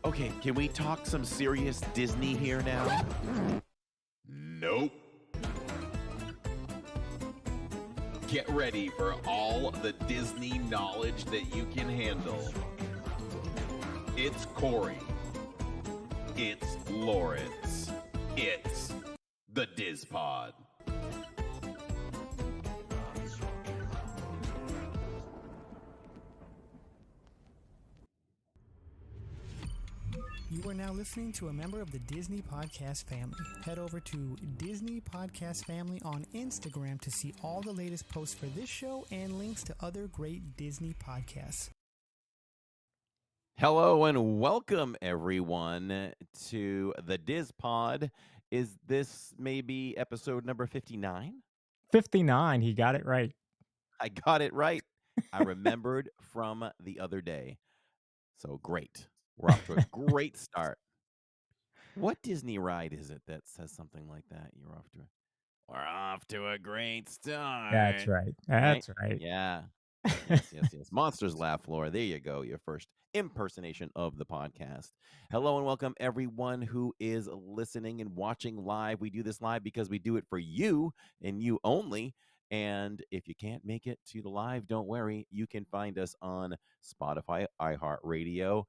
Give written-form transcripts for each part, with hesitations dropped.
Okay, can we talk some serious Disney here now? Nope. Get ready for all the Disney knowledge that you can handle. It's Corey. It's Lawrence. It's the DIZPod. You are now listening to a member of the Disney Podcast family. Head over to Disney Podcast Family on Instagram to see all the latest posts for this show and links to other great Disney podcasts. Hello and welcome everyone to the DIZPod. Is this maybe episode number 59? 59, he got it right. I got it right. I remembered from the other day. So great. We're off to a great start. What Disney ride is it that says something like that? We're off to a great start. That's right. That's right. Yeah. Yes. Monsters Laugh, Laura. There you go. Your first impersonation of the podcast. Hello and welcome everyone who is listening and watching live. We do this live because we do it for you and you only. And if you can't make it to the live, don't worry. You can find us on Spotify, iHeartRadio,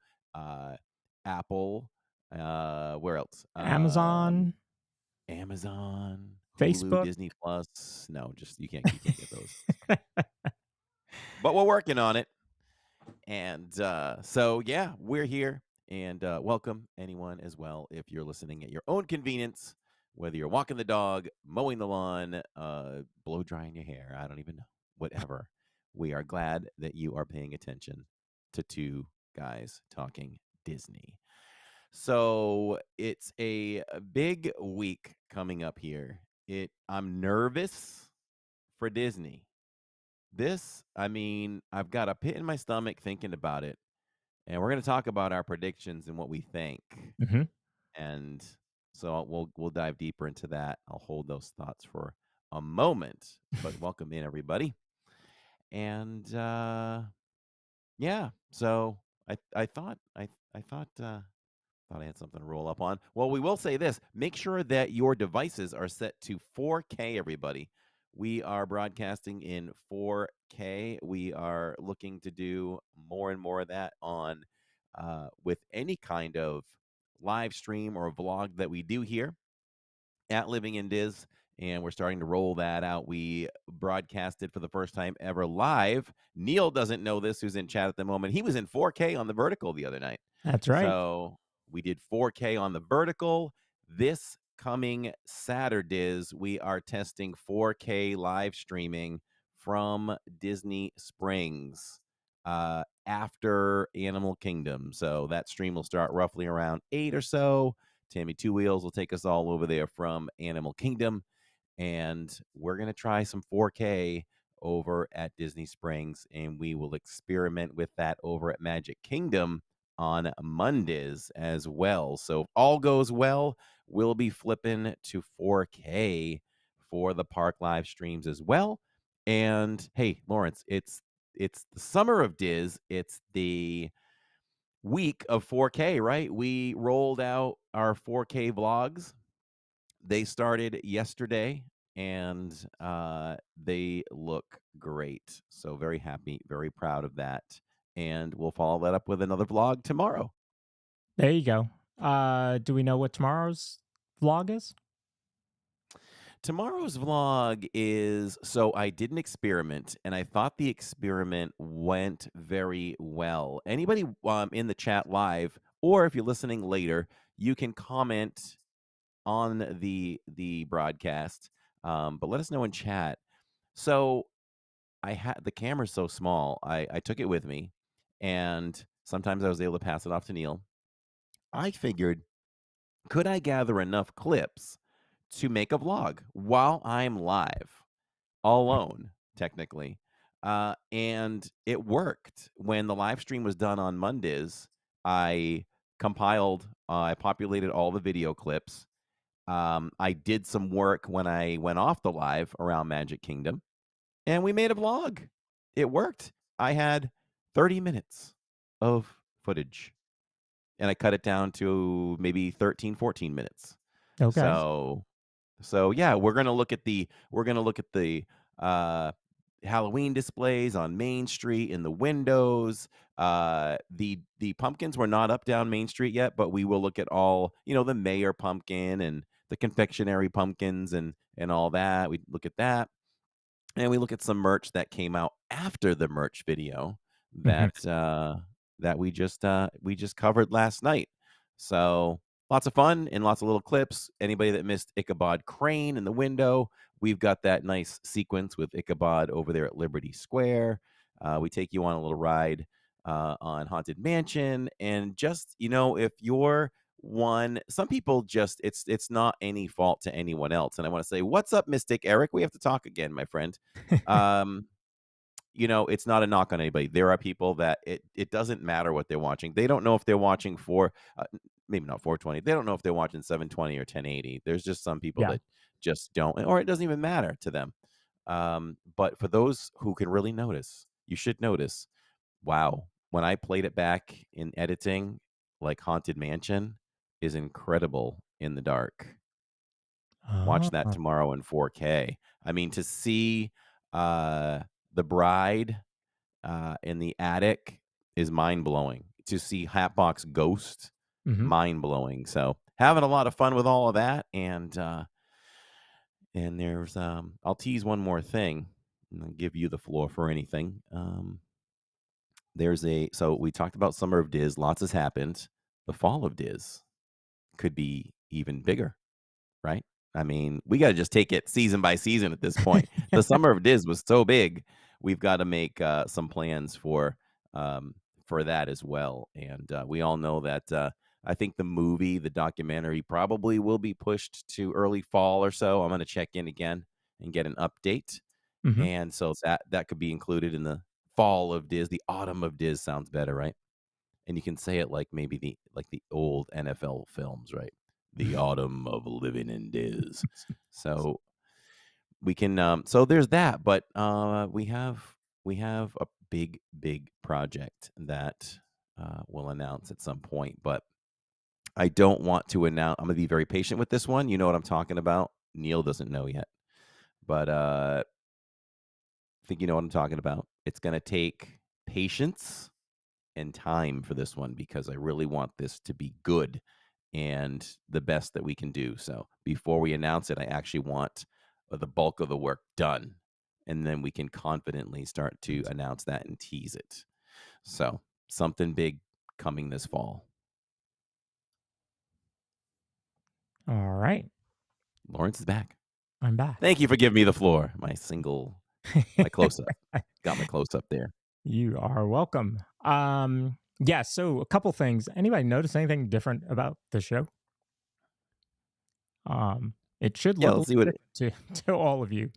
Apple, where else? Amazon, Hulu, Facebook, Disney Plus. No, just you can't get those. But we're working on it. And so, yeah, we're here. And welcome anyone as well if you're listening at your own convenience, whether you're walking the dog, mowing the lawn, blow drying your hair. I don't even know. Whatever. We are glad that you are paying attention to two guys talking Disney. So it's a big week coming up here. I'm nervous for Disney. I've got a pit in my stomach thinking about it. And we're going to talk about our predictions and what we think. Mm-hmm. And so we'll dive deeper into that. I'll hold those thoughts for a moment. But welcome in, everybody. And yeah, so I thought I had something to roll up on. Well, we will say this. Make sure that your devices are set to 4K, everybody. We are broadcasting in 4K. We are looking to do more and more of that on with any kind of live stream or vlog that we do here at Living in Diz. And we're starting to roll that out. We broadcasted for the first time ever live. Neil doesn't know this, who's in chat at the moment. He was in 4K on the vertical the other night. That's right. So we did 4K on the vertical. This coming Saturdays, we are testing 4K live streaming from Disney Springs after Animal Kingdom. So that stream will start roughly around 8 or so. Tammy Two Wheels will take us all over there from Animal Kingdom. And we're going to try some 4K over at Disney Springs. And we will experiment with that over at Magic Kingdom on Mondays as well. So if all goes well, we'll be flipping to 4K for the park live streams as well. And hey, Lawrence, it's the summer of Diz. It's the week of 4K, right? We rolled out our 4K vlogs. They started yesterday and they look great. So very happy, very proud of that. And we'll follow that up with another vlog tomorrow. There you go. Do we know what tomorrow's vlog is? Tomorrow's vlog is, so I did an experiment, and I thought the experiment went very well. Anybody in the chat live, or if you're listening later, you can comment on the broadcast, but let us know in chat. So I had the camera's so small, I took it with me, and sometimes I was able to pass it off to Neil. I figured, could I gather enough clips to make a vlog while I'm live, all alone, technically? And it worked. When the live stream was done on Mondays, I populated all the video clips. I did some work when I went off the live around Magic Kingdom, and we made a vlog. It worked. I had 30 minutes of footage. and I cut it down to maybe 13, 14 minutes. Okay. So yeah, we're gonna look at the uh, Halloween displays on Main Street in the windows. The pumpkins were not up down Main Street yet, but we will look at all, the mayor pumpkin and the confectionery pumpkins and all that. We look at that, and we look at some merch that came out after the merch video Mhm. that we just covered last night. So lots of fun and lots of little clips. Anybody that missed Ichabod Crane in the window, we've got that nice sequence with Ichabod over there at Liberty Square. We take you on a little ride on Haunted Mansion, and just if you're one, some people just it's not any fault to anyone else. And I want to say, what's up, Mystic Eric? We have to talk again, my friend. um it's not a knock on anybody. There are people that it doesn't matter what they're watching. They don't know if they're watching maybe not 420. They don't know if they're watching 720 or 1080. There's just some people Yeah. that just don't, or it doesn't even matter to them. But for those who can really notice, you should notice. Wow, when I played it back in editing, like Haunted Mansion is incredible in the dark. Watch that Oh. tomorrow in 4K. I mean, to see uh the bride in the attic is mind blowing. To see Hatbox Ghost, Mhm. mind blowing. So having a lot of fun with all of that, and there's I'll tease one more thing, and I'll give you the floor for anything. So we talked about Summer of Diz. Lots has happened. The Fall of Diz could be even bigger, right? I mean, we got to just take it season by season at this point. The Summer of Diz was so big, we've got to make some plans for that as well. And we all know that I think the documentary, probably will be pushed to early fall or so. I'm going to check in again and get an update. Mhm. And so that could be included in the fall of Diz. The autumn of Diz sounds better, right? And you can say it like maybe the old NFL films, right? The autumn of living in Diz. So we can so there's that, but we have a big project that we'll announce at some point, but I don't want to announce. I'm gonna be very patient with this one. You know what I'm talking about. Neil doesn't know yet, but I think you know what I'm talking about. It's gonna take patience and time for this one because I really want this to be good and the best that we can do. So before we announce it, I actually want the bulk of the work done. And then we can confidently start to announce that and tease it. So something big coming this fall. All right. Lawrence is back. I'm back. Thank you for giving me the floor. My close up. Got my close up there. You are welcome. Yeah, so a couple things. Anybody notice anything different about the show? It should Yeah, look a let's little see what different to all of you.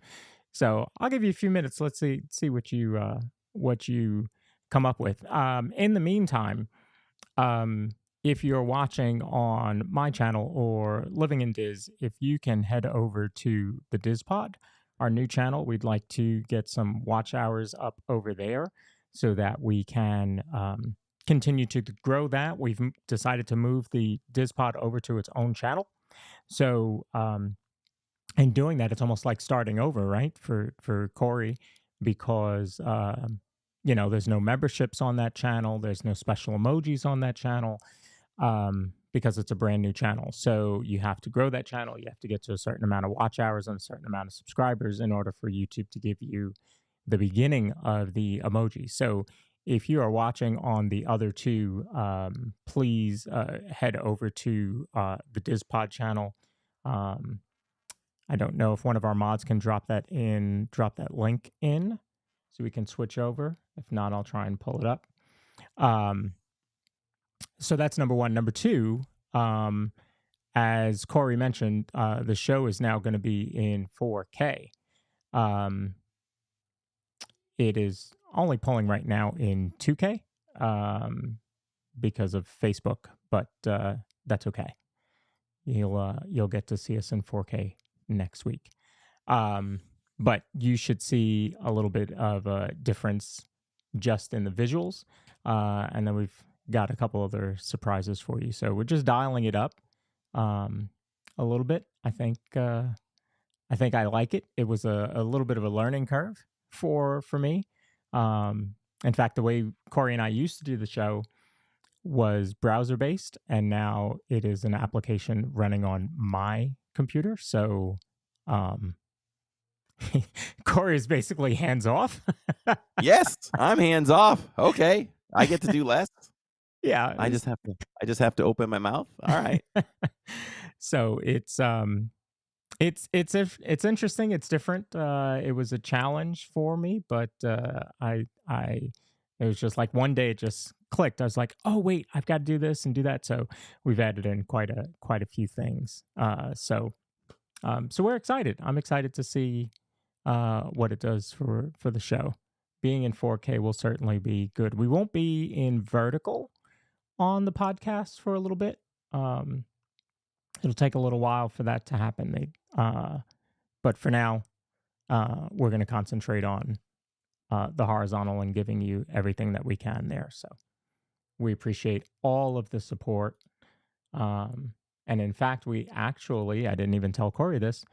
So I'll give you a few minutes. Let's see what you come up with. In the meantime, um, if you're watching on my channel or Living in Diz, if you can head over to the DIZPod, our new channel, we'd like to get some watch hours up over there so that we can continue to grow that. We've decided to move the DIZPod over to its own channel. So in doing that, it's almost like starting over, right? For Corey, because there's no memberships on that channel, there's no special emojis on that channel, because it's a brand new channel. So you have to grow that channel. You have to get to a certain amount of watch hours and a certain amount of subscribers in order for YouTube to give you the beginning of the emoji. So if you are watching on the other two, please head over to the DIZPod channel. Um, I don't know if one of our mods can drop that link in so we can switch over. If not, I'll try and pull it up. So that's number one. Number two, as Corey mentioned, the show is now going to be in 4K. Um, it is only pulling right now in 2K because of Facebook, but that's okay. You'll get to see us in 4K next week. But you should see a little bit of a difference just in the visuals. And then we've got a couple other surprises for you. So we're just dialing it up um, a little bit. I think I like it. It was a little bit of a learning curve for me. Um, in fact, the way Corey and I used to do the show was browser based, and now it is an application running on my computer. So um, Corey is basically hands off. Yes, I'm hands off. Okay, I get to do less. Yeah. I just have to open my mouth. All right. So it's interesting. It's different. It was a challenge for me, but I it was just like one day it just clicked. I was like, oh wait, I've got to do this and do that. So we've added in quite a few things. So we're excited. I'm excited to see what it does for the show. Being in 4K will certainly be good. We won't be in vertical on the podcast for a little bit. Um, It'll take a little while for that to happen. But for now, we're going to concentrate on the horizontal and giving you everything that we can there. So we appreciate all of the support. And in fact, I didn't even tell Corey this,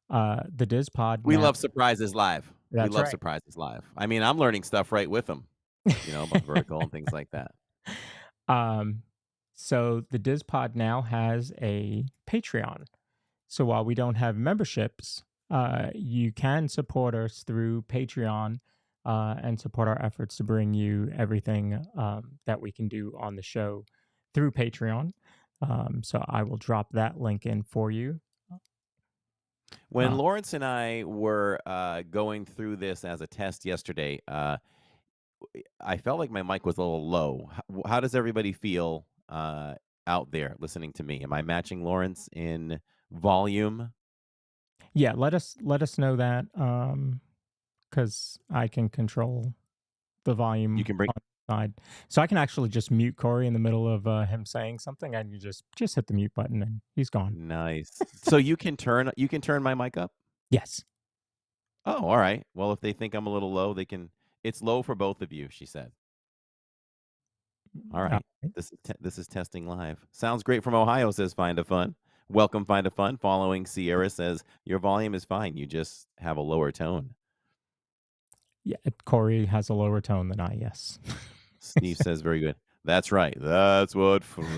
the DIZPod. We now, love surprises live. We That's love right. surprises live. I mean, I'm learning stuff right with them, about vertical and things like that. Um, so the DIZPod now has a Patreon. So while we don't have memberships, you can support us through Patreon and support our efforts to bring you everything that we can do on the show through Patreon. So I will drop that link in for you. When Uh, Lawrence and I were going through this as a test yesterday, I felt like my mic was a little low. How does everybody feel out there listening to me? Am I matching Lawrence in volume? yeah, let us know that because I can control the volume You can bring. on the side. So I can actually just mute Corey in the middle of him saying something, and you just hit the mute button, and he's gone. Nice. So you can turn my mic up? Yes. Oh, all right. Well, if they think I'm a little low, they can. It's low for both of you, she said. All right. Right. This is testing live. Sounds great from Ohio, says Find a Fun. Welcome, Find a Fun. Following Sierra says your volume is fine. You just have a lower tone. Yeah, Corey has a lower tone than I. Yes. Steve says very good. That's right. That's what friends.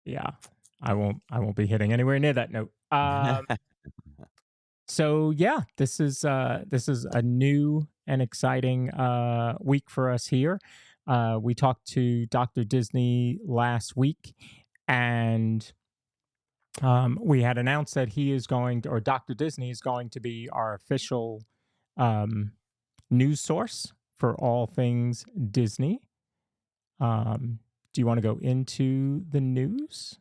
Yeah, I won't be hitting anywhere near that note. So yeah, this is a new and exciting week for us here. We talked to Dr. Disney last week, and we had announced that he is going to, or Dr. Disney is going to be our official um, news source for all things Disney. Do you want to go into the news?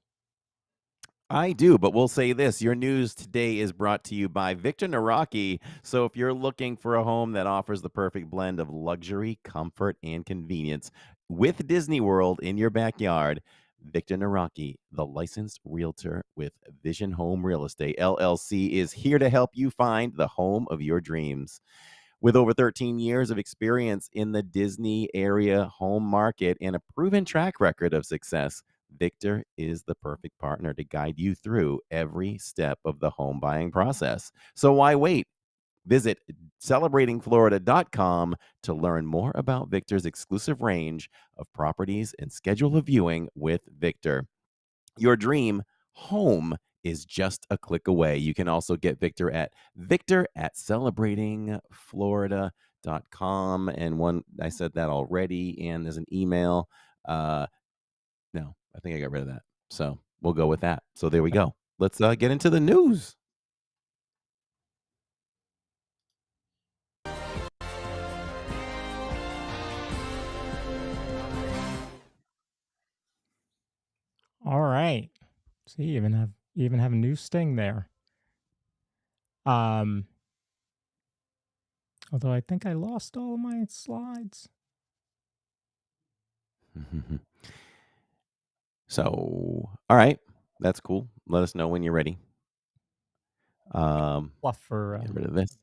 I do, but we'll say this. Your news today is brought to you by Victor Naraki. So if you're looking for a home that offers the perfect blend of luxury, comfort, and convenience with Disney World in your backyard, Victor Naraki, the licensed realtor with Vision Home Real Estate, LLC, is here to help you find the home of your dreams. With over 13 years of experience in the Disney area home market and a proven track record of success, Victor is the perfect partner to guide you through every step of the home buying process. So why wait? Visit celebratingflorida.com to learn more about Victor's exclusive range of properties and schedule a viewing with Victor. Your dream home is just a click away. You can also get Victor at celebratingflorida.com. And one, I said that already, and there's an email. No, I think I got rid of that. So we'll go with that. So there we go. Let's get into the news. All right. See, you even have a new sting there. Although I think I lost all of my slides. So, all right. That's cool. Let us know when you're ready. Fluff for Get rid of this.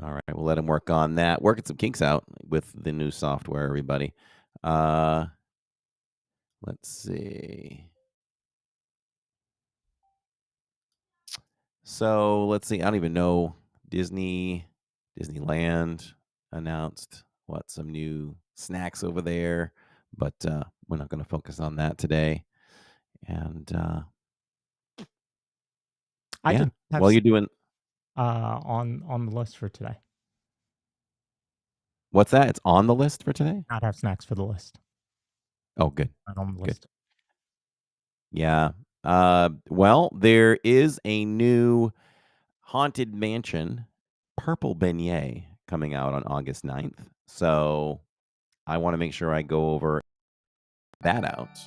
All right, we'll let him work on that. Working some kinks out with the new software, everybody. Uh, let's see. So let's see. I don't even know. Disneyland announced some new snacks over there, but we're not going to focus on that today. And I yeah, did have while you're doing on the list for today. what's that? It's on the list for today. Not have snacks for the list. Oh, good, Not on the good. list. Yeah. Well, there is a new Haunted Mansion purple beignet coming out on August 9th. So I want to make sure I go over that out.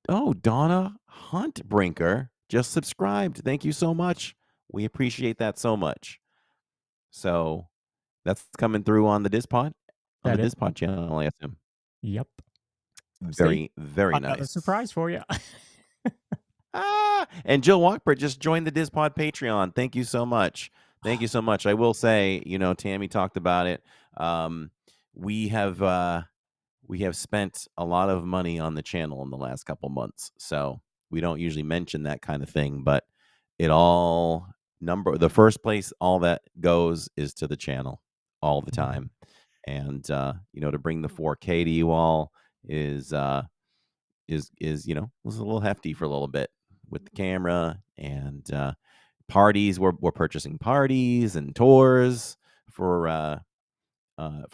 Oh, Donna Huntbrinker just subscribed. Thank you so much. We appreciate that so much. So that's coming through on the DIZPod, on the That it. DIZPod channel, I assume. Yep. See, Very, very another nice. surprise for you. And Jill Walkbert just joined the DIZPod Patreon. Thank you so much. Thank you so much. I will say, Tammy talked about it. We have spent a lot of money on the channel in the last couple months, so we don't usually mention that kind of thing, but the first place all that goes is to the channel all the time. And to bring the 4K to you all is was a little hefty for a little bit with the camera and parties. We're purchasing parties and tours for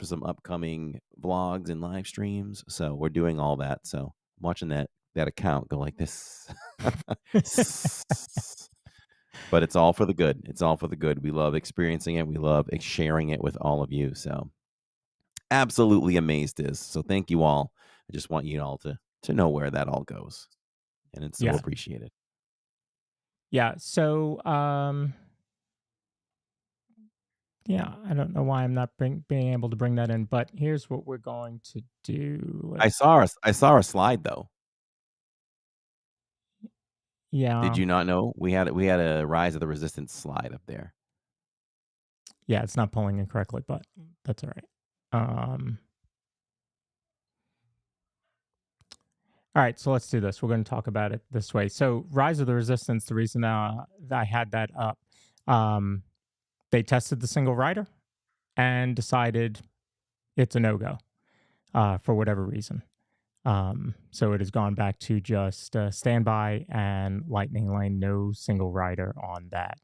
some upcoming vlogs and live streams. So we're doing all that. So I'm watching that account go like this. But it's all for the good. It's all for the good. We love experiencing it. We love sharing it with all of you. So absolutely amazed is. So thank you all. I just want you all to know where that all goes. And it's so Yeah. appreciated. Yeah. So, yeah, I don't know why I'm not being able to bring that in, but here's what we're going to do. I saw a slide though. Did Yeah. you not know we had a Rise of the Resistance slide up there? Yeah, it's not pulling in correctly, but that's all right. All right, so let's do this. We're going to talk about it this way. So, Rise of the Resistance, the reason that I had that up, they tested the single rider and decided it's a no-go for whatever reason. So it has gone back to just standby and lightning lane, no single rider on that.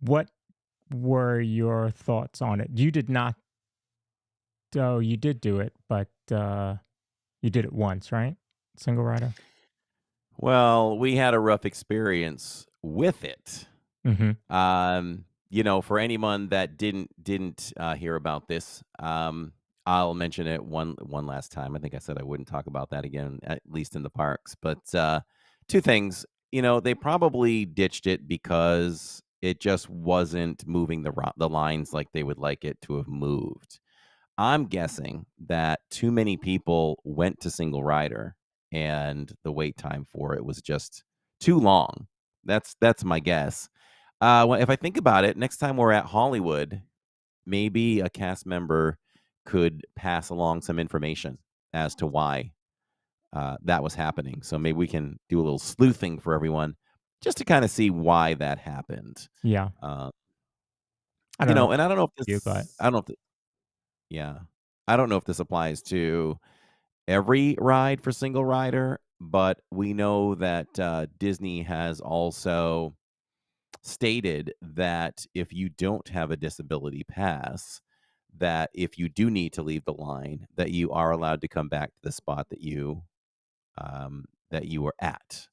What were your thoughts on it? You did not. Oh, you did do it, but you did it once, right? Single rider. Well, we had a rough experience with it. Mm-hmm. For anyone that didn't hear about this, I'll mention it one last time. I think I said I wouldn't talk about that again, at least in the parks. But two things. They probably ditched it because it just wasn't moving the lines like they would like it to have moved. I'm guessing that too many people went to single rider and the wait time for it was just too long. That's my guess. Well, if I think about it, next time we're at Hollywood, maybe a cast member could pass along some information as to why that was happening. So maybe we can do a little sleuthing for everyone just to kind of see why that happened. Yeah, Uh, I don't know and I don't know if you, but I don't know if yeah, I don't know if this applies to every ride for single rider, but we know that Disney has also stated that if you don't have a disability pass, that if you do need to leave the line, that you are allowed to come back to the spot that you were at.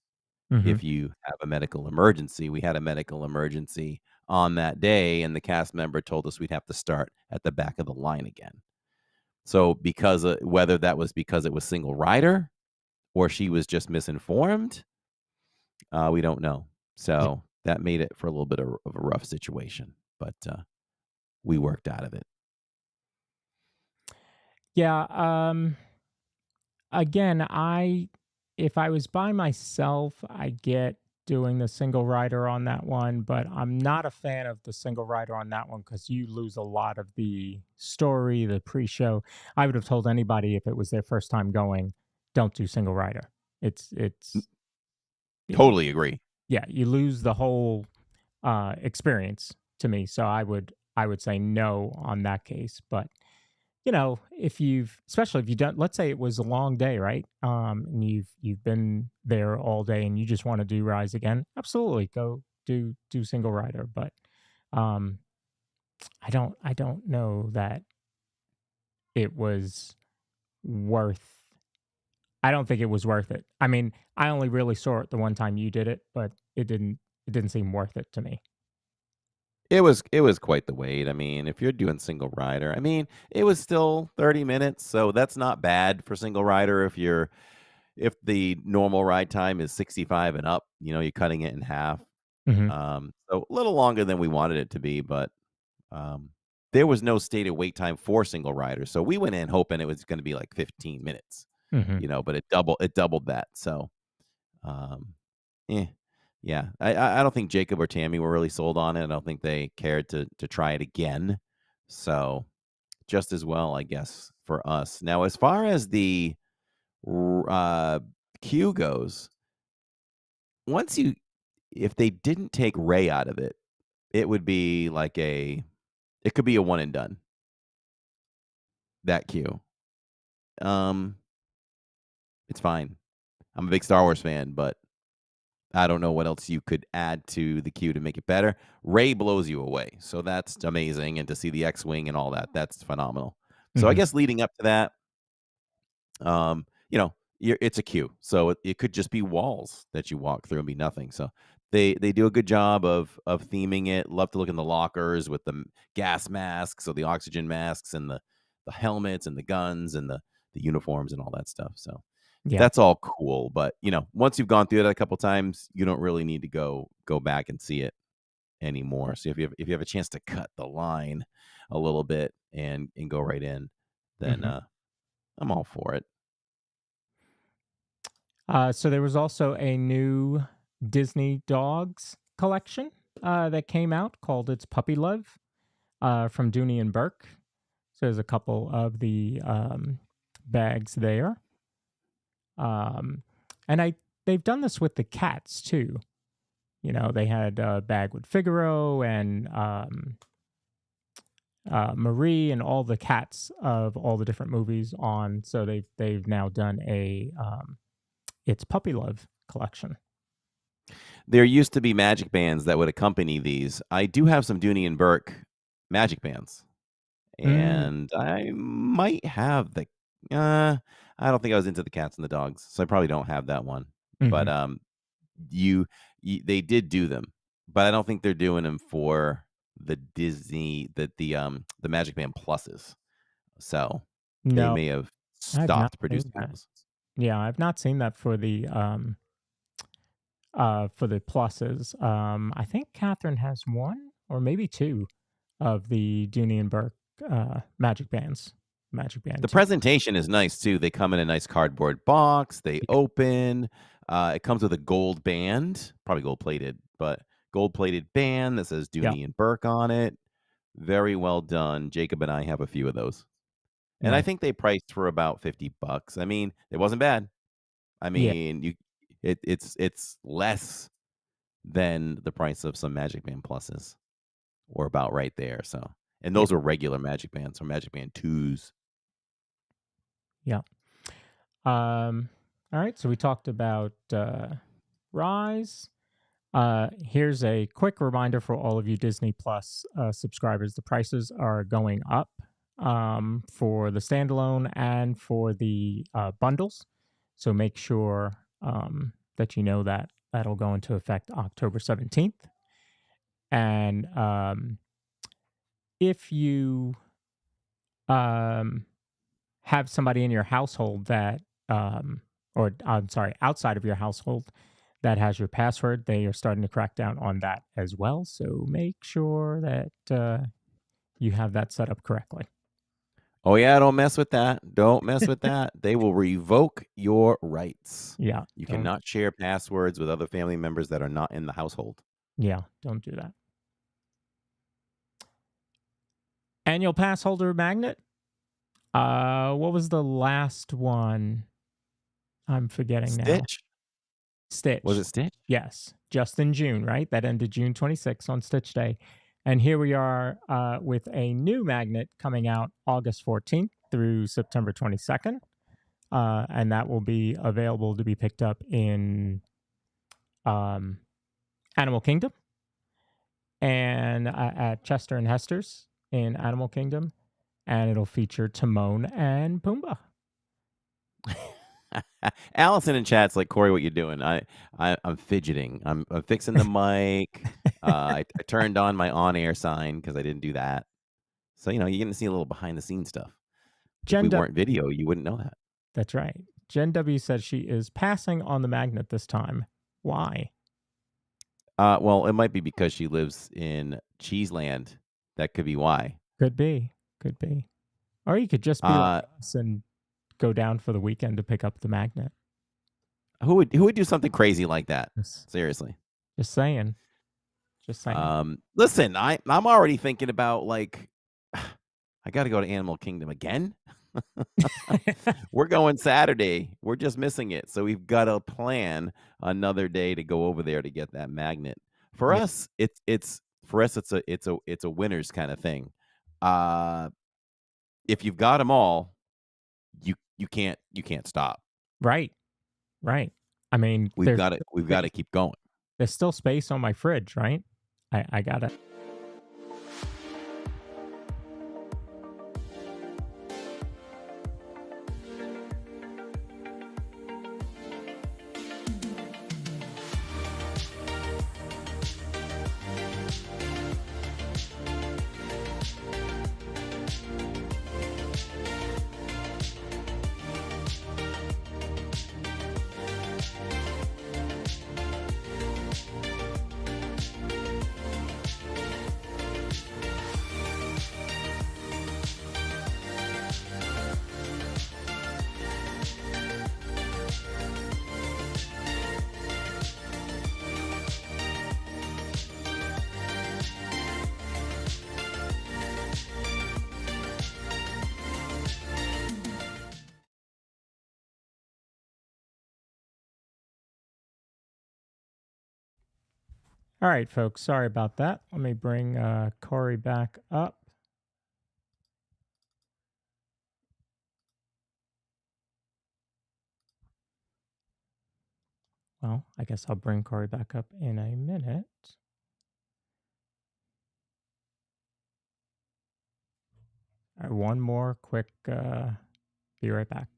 mm-hmm. If you have a medical emergency, we had a medical emergency on that day, and the cast member told us we'd have to start at the back of the line again. So because whether that was because it was single rider or she was just misinformed, we don't know. So that made it for a little bit of a rough situation, but we worked out of it. Yeah. Again, if I was by myself, I get doing the single rider on that one, but I'm not a fan of the single rider on that one because you lose a lot of the story, the pre-show. I would have told anybody if it was their first time going, don't do single rider. It's Totally agree. yeah, you lose the whole experience to me. So I would say no on that case. But if especially if you don't, let's say it was a long day, right? And you've been there all day and you just want to do Rise again, absolutely go do single rider. But um, I don't know that it was worth. I don't think it was worth it. I mean, I only really saw it the one time you did it, but it didn't seem worth it to me. It was quite the wait. I mean, if you're doing single rider, I mean, it was still 30 minutes, so that's not bad for single rider if the normal ride time is 65 and up, you're cutting it in half. Hmm. So a little longer than we wanted it to be, but um, there was no stated wait time for single rider. So we went in hoping it was going to be like 15 minutes, Hmm. but it doubled that. So um, eh, yeah, I don't think Jacob or Tammy were really sold on it. I don't think they cared to try it again. So just as well, I guess, for us. Now, as far as the uh, queue goes, once you if they didn't take Ray out of it, it would be like it could be a one and done, that queue. Um, it's fine. I'm a big Star Wars fan, but I don't know what else you could add to the queue to make it better. Ray blows you away, so that's amazing, and to see the X-wing and all that, that's phenomenal. So I Hmm. guess leading up to that, um, it's a queue, so it could just be walls that you walk through and be nothing. So they do a good job of theming it. Love to look in the lockers with the gas masks, or the oxygen masks, and the helmets and the guns and the uniforms and all that stuff. So Yeah. that's all cool. But once you've gone through it a couple times, you don't really need to go back and see it anymore. So if you have a chance to cut the line a little bit and go right in, then Hmm. I'm all for it. So there was also a new Disney dogs collection that came out called It's Puppy Love from Dooney and Burke. So there's a couple of the bags there. And they've done this with the cats too. They had a bag with Figaro and Marie and all the cats of all the different movies on. So they've now done a It's Puppy Love collection. There used to be magic bands that would accompany these. I do have some Dooney and Burke magic bands, Mm, and I might have the. I don't think I was into the cats and the dogs, so I probably don't have that one. But hmm. you, they did do them, but I don't think they're doing them for the Disney the Magic Band Pluses. So they No, may have I've not stopped producing seen that. those. Yeah, I've not seen that for the pluses. I think Catherine has one or maybe two of the Dooney and Burke Magic Bands. Magic Band The 2. presentation is nice too. They come in a nice cardboard box. They Yeah, open. It comes with a gold band, probably gold plated, but gold plated band that says yeah, Dooney and Burke on it. Very well done. Jacob and I have a few of those, and I nice. think they priced for about $50. I mean, it wasn't bad. I Yeah, mean, it's less than the price of some Magic Band Pluses, or about right there. So, and yeah, those are regular Magic Bands or Magic Band twos. yeah. All right, so we talked about Rise. Here's a quick reminder for all of you Disney Plus subscribers. The prices are going up for the standalone and for the bundles. So make sure that you know that that'll go into effect October 17th. And if you um, have somebody in your household that, or I'm sorry, outside of your household that has your password, they are starting to crack down on that as well. So make sure that you have that set up correctly. Oh yeah, don't mess with that. Don't mess with that. They will revoke your rights. Yeah, You don't. cannot share passwords with other family members that are not in the household. Yeah, don't do that. Annual pass holder magnet. What was the last one? I'm forgetting now. Stitch? Stitch. Was it Stitch? Yes, just in June, right? That ended June 26th on Stitch Day. And here we are with a new magnet coming out August 14th through September 22nd. And that will be available to be picked up in Animal Kingdom and at Chester and Hester's in Animal Kingdom. And it'll feature Timon and Pumbaa. Allison in chat's like, Corey, what you doing? I'm fidgeting. I'm fixing the mic. I turned on my on-air sign because I didn't do that. So you're getting to see a little behind the scenes stuff. If we weren't video, you wouldn't know that. That's right. Jen W says she is passing on the magnet this time. Why? Well, it might be because she lives in Cheeseland. That could be why. Could be. Or you could just be like us and go down for the weekend to pick up the magnet. Who would do something crazy like that? Yes. Seriously. Just saying. Listen, I'm already thinking about like I got to go to Animal Kingdom again. We're going Saturday. We're just missing it. So we've got to plan another day to go over there to get that magnet. For us, it's a winner's kind of thing. If you've got them all, you can't stop. Right. I mean, we've got to keep going. There's still space on my fridge, right? I got it. All right, folks. Sorry about that. Let me bring Corey back up. Well, I guess I'll bring Corey back up in a minute. All right, one more quick, be right back.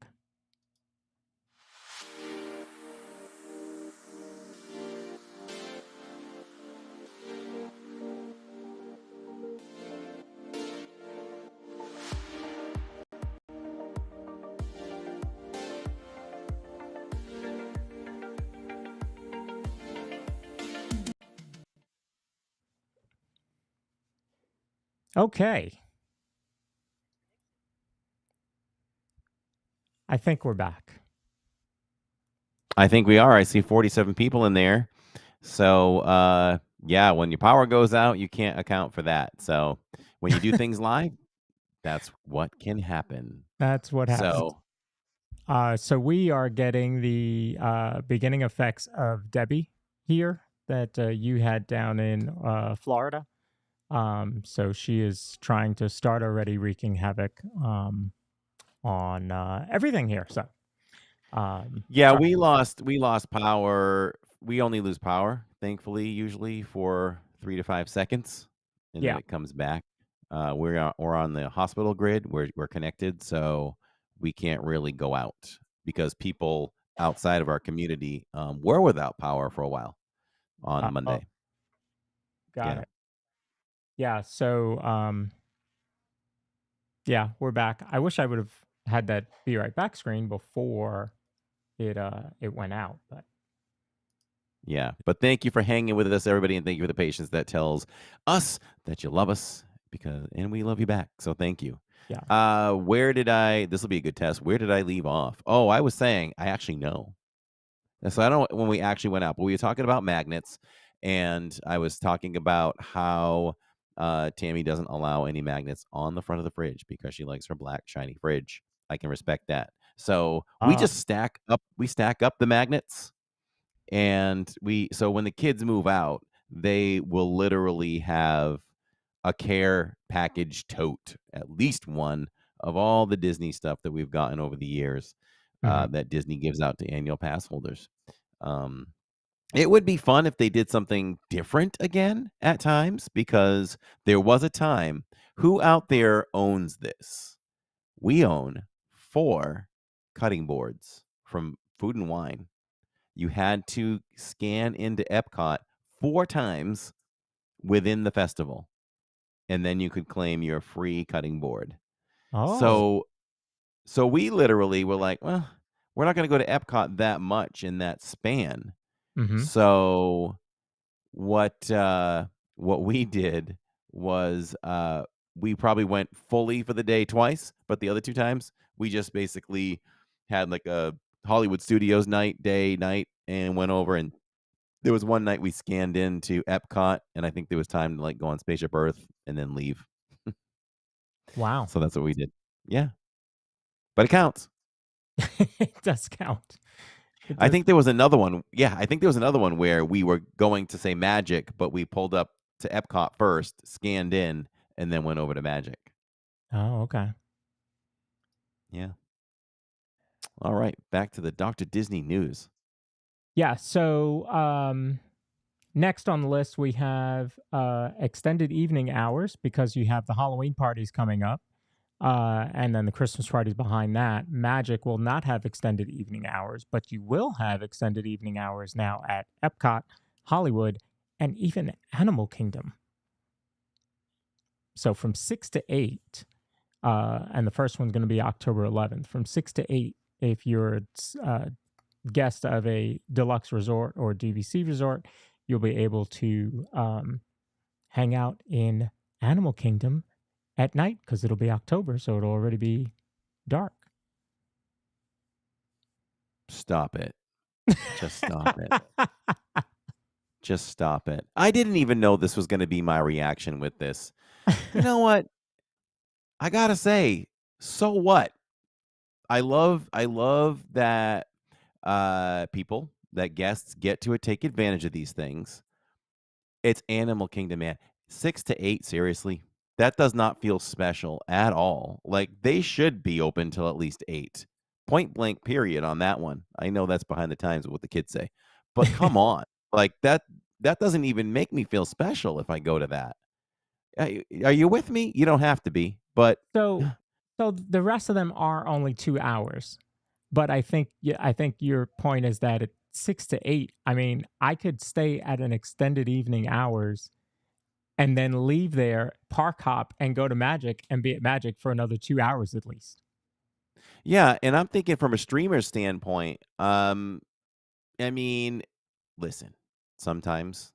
Okay. I think we're back. I think we are. I see 47 people in there. So, yeah, when your power goes out, you can't account for that. So when you do things live, that's what can happen. That's what happens. So we are getting the beginning effects of Debbie here that you had down in Florida. So she is trying to start already wreaking havoc on everything here. So yeah, we lost power. We only lose power, thankfully, usually for 3 to 5 seconds, and then it comes back. We're on the hospital grid. We're connected, so we can't really go out because people outside of our community were without power for a while on Monday. Got it. Yeah. So yeah, we're back. I wish I would have had that be right back screen before it went out, but yeah. But thank you for hanging with us, everybody, and thank you for the patience that tells us that you love us and we love you back. So thank you. Yeah. This will be a good test. Where did I leave off? Oh, I was saying I actually know. And so I don't know when we actually went out, but we were talking about magnets, and I was talking about how Tammy doesn't allow any magnets on the front of the fridge because she likes her black shiny fridge. I can respect that. So Uh, we stack up the magnets, and so when the kids move out, they will literally have a care package tote, at least one of all the Disney stuff that we've gotten over the years, mhm. that Disney gives out to annual pass holders. Um, it would be fun if they did something different again at times, because there was a time. Who out there owns this? We own 4 cutting boards from Food and Wine. You had to scan into Epcot 4 times within the festival, and then you could claim your free cutting board. Oh. So we literally were like, "Well, we're not gonna go to Epcot that much in that span." Mhm. So what, what we did was, we probably went fully for the day twice, but the other 2 times, we just basically had, like, a Hollywood Studios night, and went over, and there was one night we scanned into Epcot, and I think there was time to, like, go on Spaceship Earth and then leave. Wow. So that's what we did. Yeah, but it counts. It does count. It I does. think there was another one. Yeah, I think there was another one where we were going to say Magic, but we pulled up to Epcot first, scanned in, and then went over to Magic. Oh, okay. Yeah. All right, back to the Dr. Disney news. Yeah. So next on the list, we have extended evening hours because you have the Halloween parties coming up. And then the Christmas parties behind that. Magic will not have extended evening hours, but you will have extended evening hours now at Epcot, Hollywood, and even Animal Kingdom. So from 6 to 8, and the first one's going to be October 11th, from 6 to 8, if you're a guest of a deluxe resort or DVC resort, you'll be able to hang out in Animal Kingdom at night because it'll be October, so it'll already be dark. Stop it. Just stop it. Just stop it. I didn't even know this was going to be my reaction with this. You know what? I got to say, so what? I love that people, that guests get to take advantage of these things. It's Animal Kingdom, man. 6 to 8, seriously? That does not feel special at all. Like, they should be open till at least 8. Point blank period on that one. I know that's behind the times with what the kids say. But come on. Like, that doesn't even make me feel special if I go to that. Are you with me? You don't have to be, but So, so the rest of them are only 2 hours, but I think yeah, I think your point is that at 6 to 8. I mean, I could stay at an extended evening hours and then leave there, park hop, and go to Magic and be at Magic for another 2 hours at least. yeah, and I'm thinking from a streamer standpoint, I mean, listen, sometimes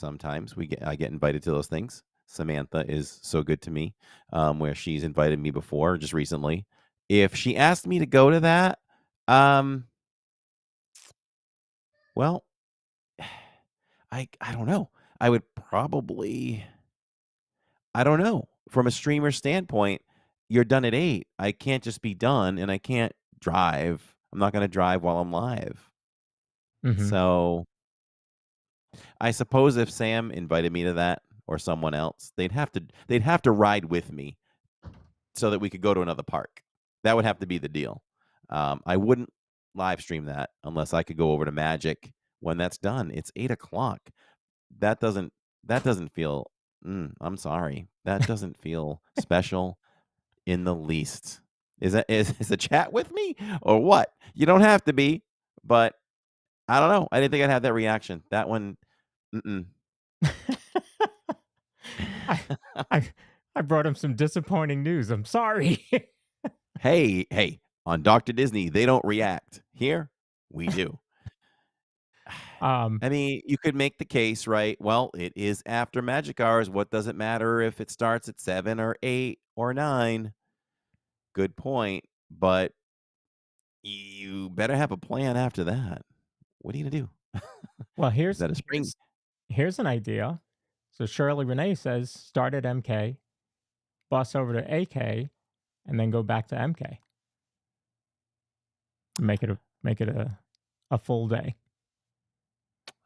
I get invited to those things. Samantha is so good to me, where she's invited me before, just recently. If she asked me to go to that, um, well, I don't know. I would probably I don't know. From a streamer standpoint, you're done at 8. I can't just be done, and I can't drive. I'm not gonna drive while I'm live. Hmm. So, I suppose if Sam invited me to that or someone else, they'd have to ride with me so that we could go to another park. That would have to be the deal. I wouldn't live stream that unless I could go over to Magic when that's done. It's 8 o'clock. That doesn't that doesn't feel I'm sorry. That doesn't feel special in the least. Is the chat with me or what? You don't have to be, but I don't know. I didn't think I'd have that reaction. That one, mm-mm. I, I, I brought him some disappointing news. I'm sorry. Hey, on Dr. Disney, they don't react. Here, we do. um, I mean, you could make the case, right? Well, it is after magic hours. What does it matter if it starts at 7 or 8 or 9? good point, but you better have a plan after that. What are you gonna do? Well, Is that a spring? here's an idea. So Shirley Renee says start at MK, bus over to AK, and then go back to MK. Make it a full day,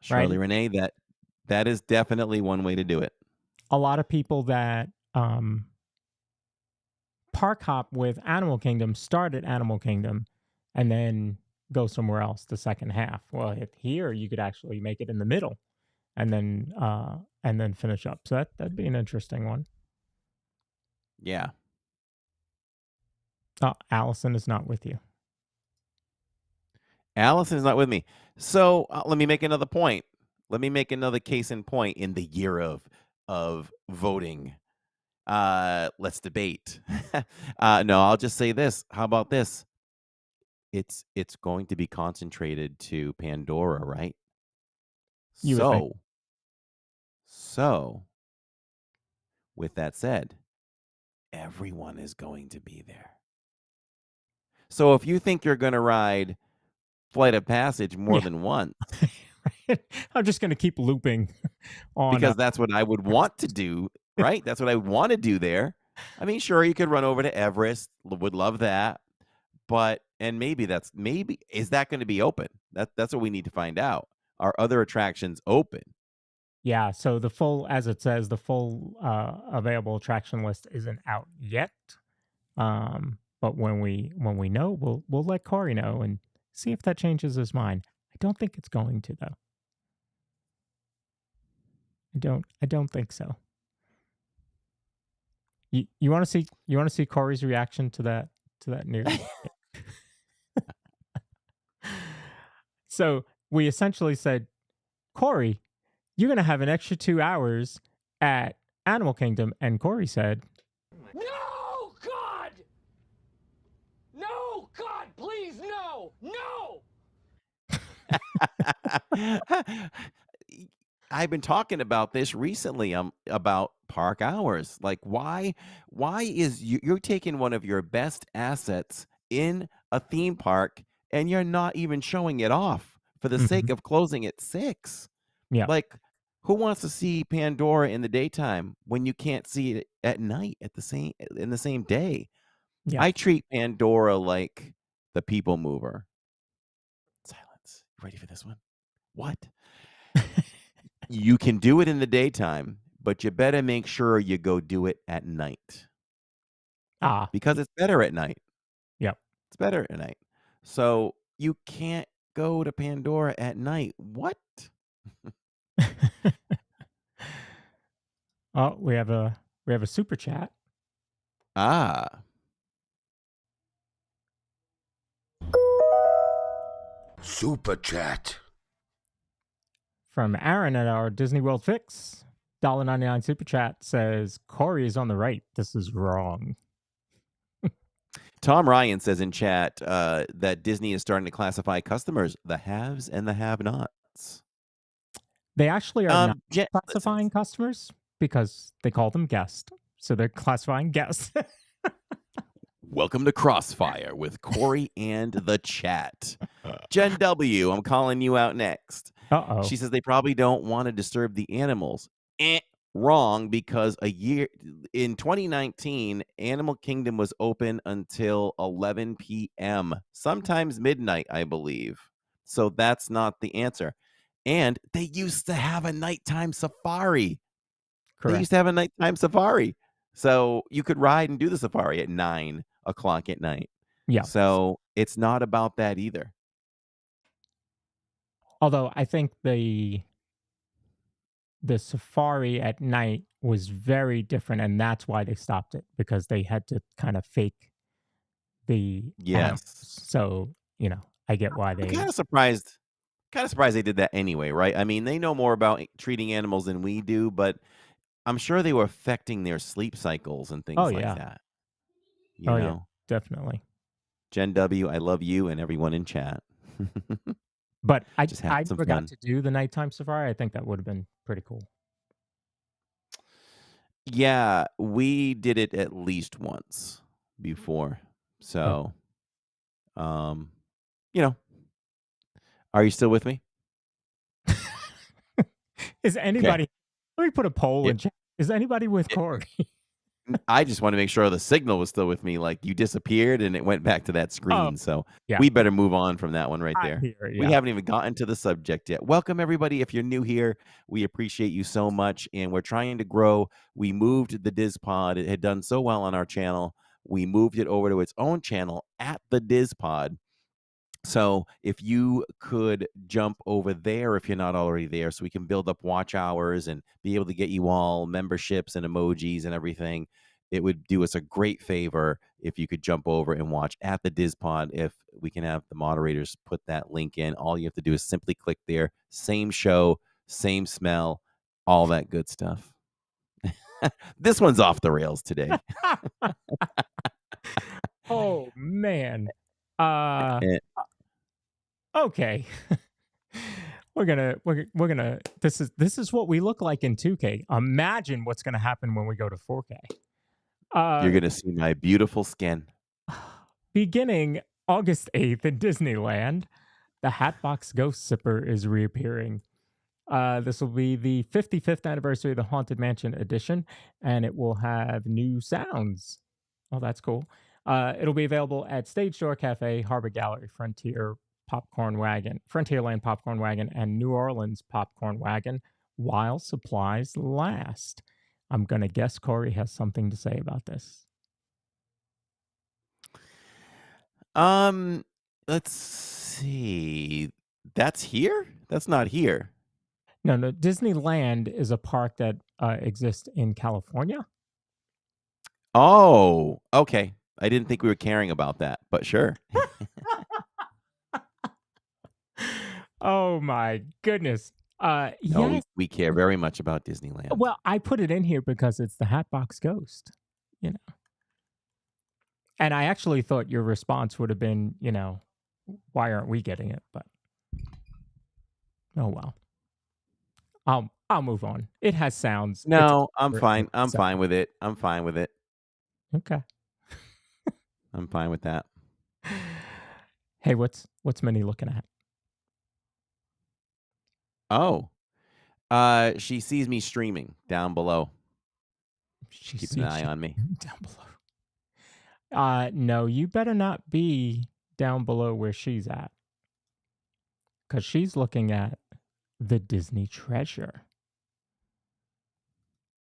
Shirley right? Renee, that is definitely one way to do it. A lot of people that park hop with Animal Kingdom start at Animal Kingdom and then go somewhere else the second half. Well, here you could actually make it in the middle and then finish up. So that'd be an interesting one. Yeah. Oh, Allison is not with you. Allison is not with me. So let me make another point. Let me make another case in point in the year of voting. Let's debate. No, I'll just say this. How about this? It's going to be concentrated to Pandora, right? You would think. So with that said, everyone is going to be there. So if you think you're going to ride Flight of Passage more Yeah. than once, I'm just going to keep looping on because that's what I would want to do, right? That's what I would want to do there. I mean, sure, you could run over to Everest. Would love that. But and maybe is that going to be open? That's what we need to find out. Are other attractions open? Yeah, so the full, as it says, the full available attraction list isn't out yet. But when we know, we'll let Corey know and see if that changes his mind. I don't think it's going to, though. I don't think so. You want to see Corey's reaction to that news? So we essentially said, Corey, you're going to have an extra 2 hours at Animal Kingdom. And Corey said, No, God! No, God, please, no! No! I've been talking about this recently, about park hours. Like, why is you're taking one of your best assets in a theme park and you're not even showing it off for the sake of closing at 6? yeah, Like, who wants to see Pandora in the daytime when you can't see it at night in the same day? yeah. I treat Pandora like the people mover. Silence. Ready for this one? What? You can do it in the daytime, but you better make sure you go do it at night. Because it's better at night. Yep. It's better at night. So you can't go to Pandora at night. What? Oh, we have a super chat Super chat. from Aaron at our Disney World Fix. $1.99 super chat says Corey is on the right. This is wrong. Tom Ryan says in chat that Disney is starting to classify customers, the haves and the have-nots. They actually are not classifying customers because they call them guests. So they're classifying guests. Welcome to Crossfire with Corey and the chat. Jen W., I'm calling you out next. Uh-oh. She says they probably don't want to disturb the animals. Wrong, because in 2019, Animal Kingdom was open until 11 p.m., sometimes midnight, I believe. So that's not the answer. And they used to have a nighttime safari. Correct. They used to have a nighttime safari. So you could ride and do the safari at 9 o'clock at night. Yeah. So it's not about that either. Although I think the safari at night was very different, and that's why they stopped it, because they had to kind of fake the animals. So, I get why they... I'm kind of surprised they did that anyway, right? I mean, they know more about treating animals than we do, but I'm sure they were affecting their sleep cycles and things like that. You know? Yeah, definitely. Jen W., I love you and everyone in chat. But I some never fun. got to do the nighttime safari. I think that would have been pretty cool. Yeah, we did it at least once before. Oh. So, um, you know, are you still with me? Is Okay. anybody let me put a poll It, in chat. Is anybody with it, Corey? I just want to make sure the signal was still with me. Like you disappeared and it went back to that Oh, screen. So yeah. we better move on from that one right I there. hear it, We yeah. haven't even gotten to the subject yet. Welcome, everybody. If you're new here, we appreciate you so much. And we're trying to grow. We moved the DIZPod. It had done so well on our channel. We moved it over to its own channel at the DIZPod. So if you could jump over there if you're not already there, so we can build up watch hours and be able to get you all memberships and emojis and everything, it would do us a great favor if you could jump over and watch at the DIZPod. If we can have the moderators put that link in, all you have to do is simply click there. Same show, same smell, all that good stuff. This one's off the rails today. Oh, man. Uh, Eh, okay. We're gonna this is what we look like in 2K. Imagine what's gonna happen when we go to 4K. You're Uh, going to see my beautiful skin. beginning August 8th in Disneyland, the Hatbox Ghost Sipper is reappearing. This will be the 55th anniversary of the Haunted Mansion edition, and it will have new sounds. Oh, that's cool. It'll be available at Stage Door Cafe, Harbor Gallery, Frontierland Popcorn Wagon, and New Orleans Popcorn Wagon while supplies last. I'm gonna guess Corey has something to say about this. Um, let's see. That's here? That's not here. No, no, Disneyland is a park that exists in California. Oh, okay. I didn't think we were caring about that, but sure. Oh my goodness. No, Yes. we care very much about Disneyland. Well, I put it in here because it's the Hatbox Ghost, you know. And I actually thought your response would have been, why aren't we getting it? But oh well. I'll move on. It has sounds. It's No, I'm fine. I'm so fine with it. I'm fine with it. okay. I'm fine with that. Hey, what's Minnie looking at? Oh, she sees me streaming down below, She keeping an sees eye you on me. down below. No, you better not be down below where she's at. Because she's looking at the Disney treasure.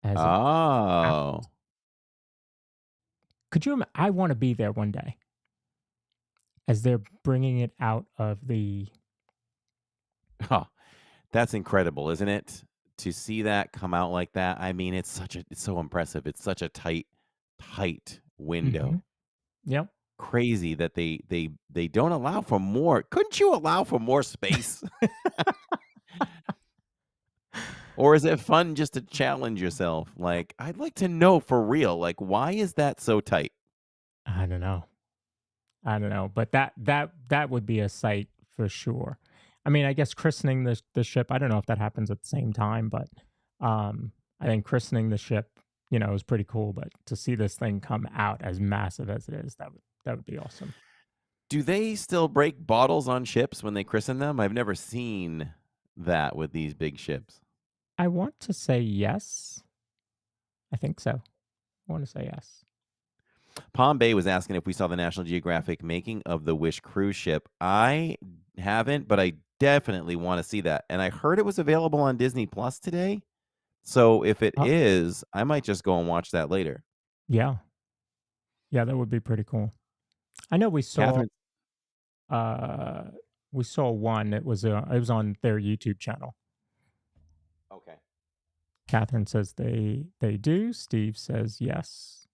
As it Oh, could you I want to be there one day as they're bringing it out of the oh, that's incredible, isn't it? To see that come out like that. I mean, it's so impressive. It's such a tight window. Yep. Crazy that they don't allow for more. Couldn't you allow for more space? Or is it fun just to challenge yourself? Like, I'd like to know for real, like, why is that so tight? I don't know. But that would be a sight for sure. I mean, I guess christening the ship, I don't know if that happens at the same time, but I think christening the ship, is pretty cool. But to see this thing come out as massive as it is, that would be awesome. Do they still break bottles on ships when they christen them? I've never seen that with these big ships. I want to say yes. I think so. I want to say yes. Palm Bay was asking if we saw the National Geographic making of the Wish cruise ship. I haven't, but I definitely want to see that. And I heard it was available on Disney Plus today. So if it Oh, is, I might just go and watch that later. yeah. Yeah, that would be pretty cool. I know Catherine, we saw one. It was on their YouTube channel. okay. Catherine says they do. Steve says yes.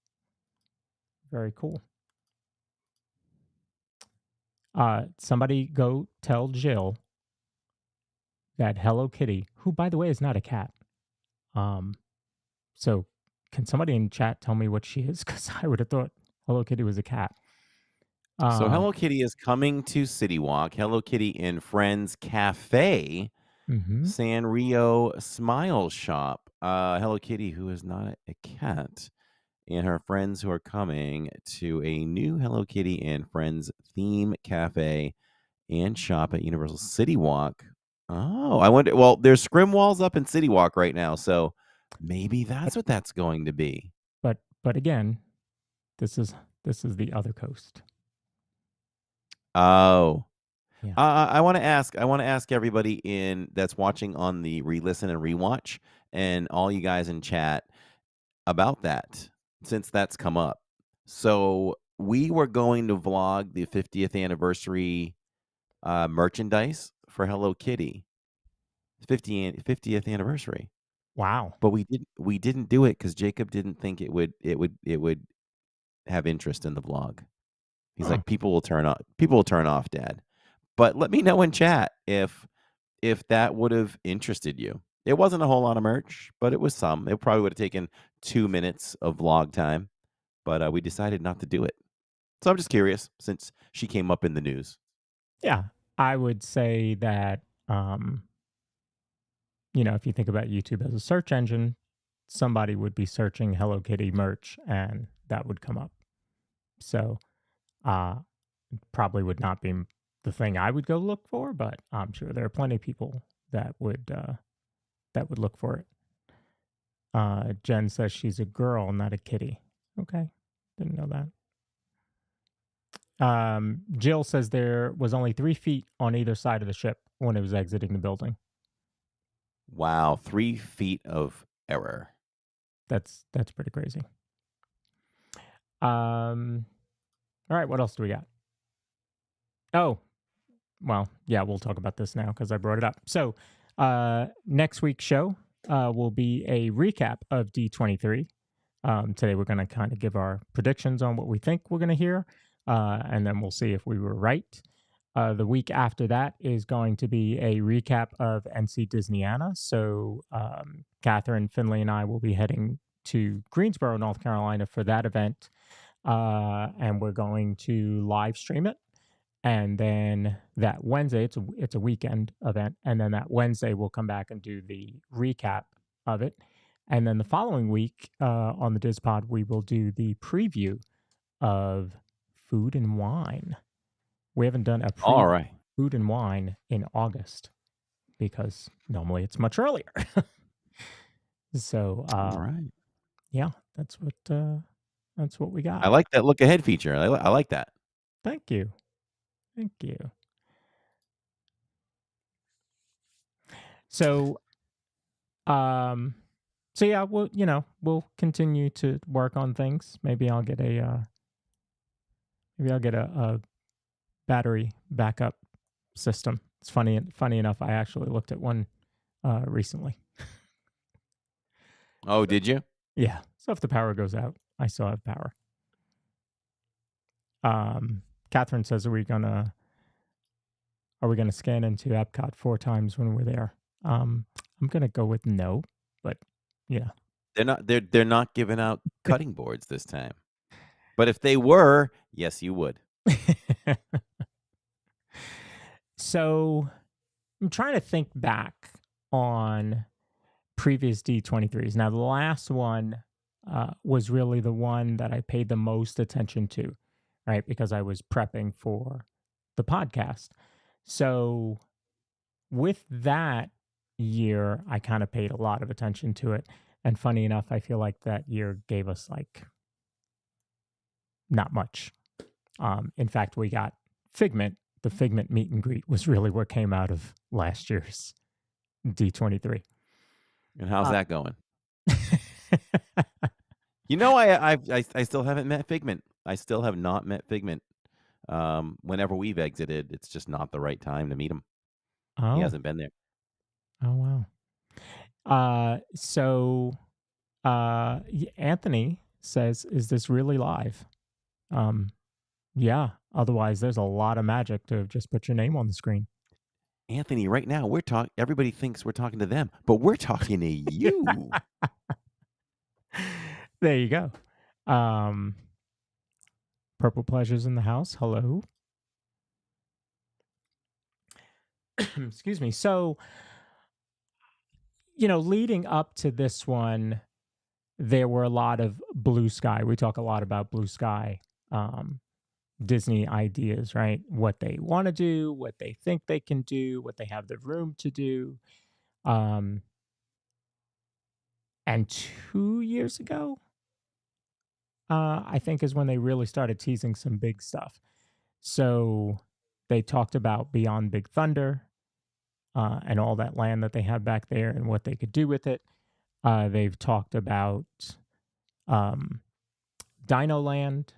Very cool. Somebody go tell Jill that Hello Kitty, who by the way is not a cat. So can somebody in chat tell me what she is? Because I would have thought Hello Kitty was a cat. So Um, Hello Kitty is coming to City Walk. Hello Kitty in Friends Cafe, mhm. Sanrio Smile Shop. Hello Kitty, who is not a cat. and her friends who are coming to a new Hello Kitty and Friends theme cafe and shop at Universal City Walk. Oh, I wonder. Well, there's scrim walls up in City Walk right now, so maybe that's what that's going to be. But again, this is the other coast. Oh, Yeah. I want to ask. I want to ask everybody in that's watching on the re-listen and rewatch, and all you guys in chat about that, since that's come up. So we were going to vlog the 50th anniversary merchandise for Hello Kitty, 50th anniversary. Wow. But we didn't do it because Jacob didn't think it would have interest in the vlog. He's Huh. like, people will turn off, Dad. But let me know in chat if that would have interested you. It wasn't a whole lot of merch, but it was some. It probably would have taken 2 minutes of vlog time, but we decided not to do it. So I'm just curious since she came up in the news. Yeah. I would say that you know, if you think about YouTube as a search engine, somebody would be searching Hello Kitty merch and that would come up. So, uh probably would not be the thing I would go look for, but I'm sure there are plenty of people that would look for it. Jen says she's a girl, not a kitty. Okay, didn't know that. Jill says there was only 3 feet on either side of the ship when it was exiting the building. Wow, 3 feet of error. That's pretty crazy. All right, what else do we got? Oh, well, yeah, we'll talk about this now because I brought it up. So, next week's show will be a recap of D23. Today, we're going to kind of give our predictions on what we think we're going to hear, and then we'll see if we were right. The week after that is going to be a recap of NC Disneyana. So, Catherine, Finley, and I will be heading to Greensboro, North Carolina for that event, and we're going to live stream it. And then that Wednesday, it's a weekend event, and then that Wednesday we'll come back and do the recap of it. And then the following week on the DIZPod, we will do the preview of Food and Wine. We haven't done a All preview right. of Food and Wine in August because normally it's much earlier. So All right. yeah, that's what we got. I like that look ahead feature. I like that. Thank you. Thank you. So, so yeah, we'll continue to work on things. Maybe I'll get a battery backup system. It's funny enough. I actually looked at one recently. Oh, did you? Yeah. So if the power goes out, I still have power. Catherine says, are we gonna scan into Epcot 4 times when we're there? I'm gonna go with no, but yeah. They're not giving out cutting boards this time. But if they were, yes, you would. So I'm trying to think back on previous D23s. Now, the last one was really the one that I paid the most attention to, right? Because I was prepping for the podcast. So with that year, I kind of paid a lot of attention to it. And funny enough, I feel like that year gave us like not much. In fact, we got Figment. The Figment meet and greet was really what came out of last year's D23. And how's that going? You know, I still haven't met Figment. I still have not met Figment. Whenever we've exited, it's just not the right time to meet him. Oh. He hasn't been there. Oh, wow. So Anthony says, is this really live? Yeah. Otherwise, there's a lot of magic to just put your name on the screen. Anthony, right now we're talking. Everybody thinks we're talking to them, but we're talking to you. There you go. Purple Pleasures in the house. Hello. Excuse me. So, leading up to this one, there were a lot of blue sky. We talk a lot about blue sky Disney ideas, right? What they want to do, what they think they can do, what they have the room to do. Um, and 2 years ago, I think is when they really started teasing some big stuff. So they talked about Beyond Big Thunder and all that land that they have back there and what they could do with it. They've talked about um, Dino Land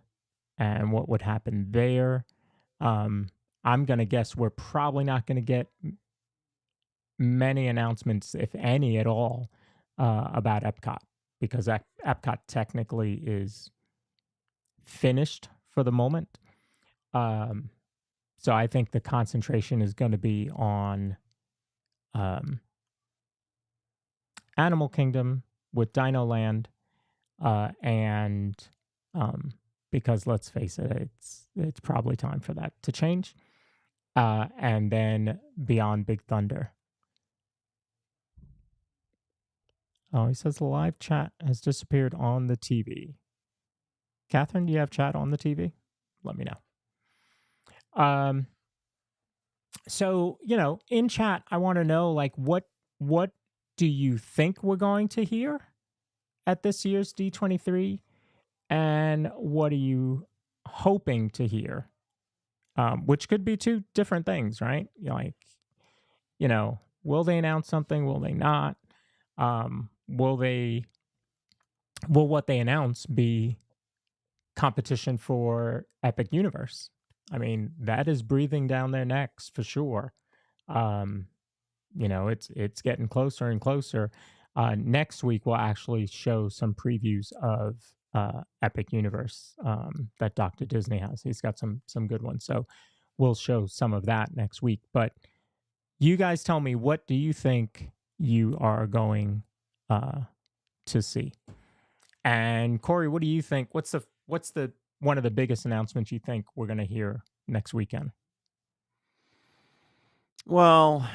and what would happen there. I'm going to guess we're probably not going to get many announcements, if any at all, about Epcot because Epcot technically is finished for the moment. So I think the concentration is going to be on Animal Kingdom with Dino Land, and because let's face it, it's probably time for that to change. And then Beyond Big Thunder. Oh, he says the live chat has disappeared on the TV. Catherine, do you have chat on the TV? Let me know. So, in chat, I want to know, like, what do you think we're going to hear at this year's D23? And what are you hoping to hear? Which could be two different things, right? Will they announce something? Will they not? Will what they announce be competition for Epic Universe? I mean, that is breathing down their necks for sure. It's getting closer and closer. Next week we'll actually show some previews of Epic Universe that Dr. Disney has. He's got some good ones. So we'll show some of that next week. But you guys tell me, what do you think you are going to see? And Corey, what do you think? What's the one of the biggest announcements you think we're going to hear next weekend? Well,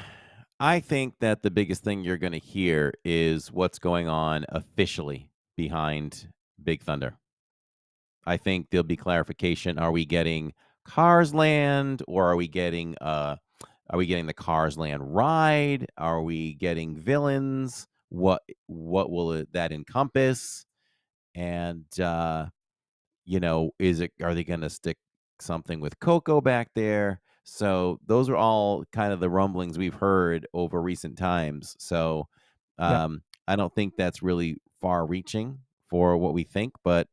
I think that the biggest thing you're going to hear is what's going on officially behind Big Thunder. I think there'll be clarification. Are we getting Cars Land, or are we getting the Cars Land ride? Are we getting villains? What will that encompass? And are they going to stick something with Coco back there? So those are all kind of the rumblings we've heard over recent times. So Yep. I don't think that's really far reaching for what we think, but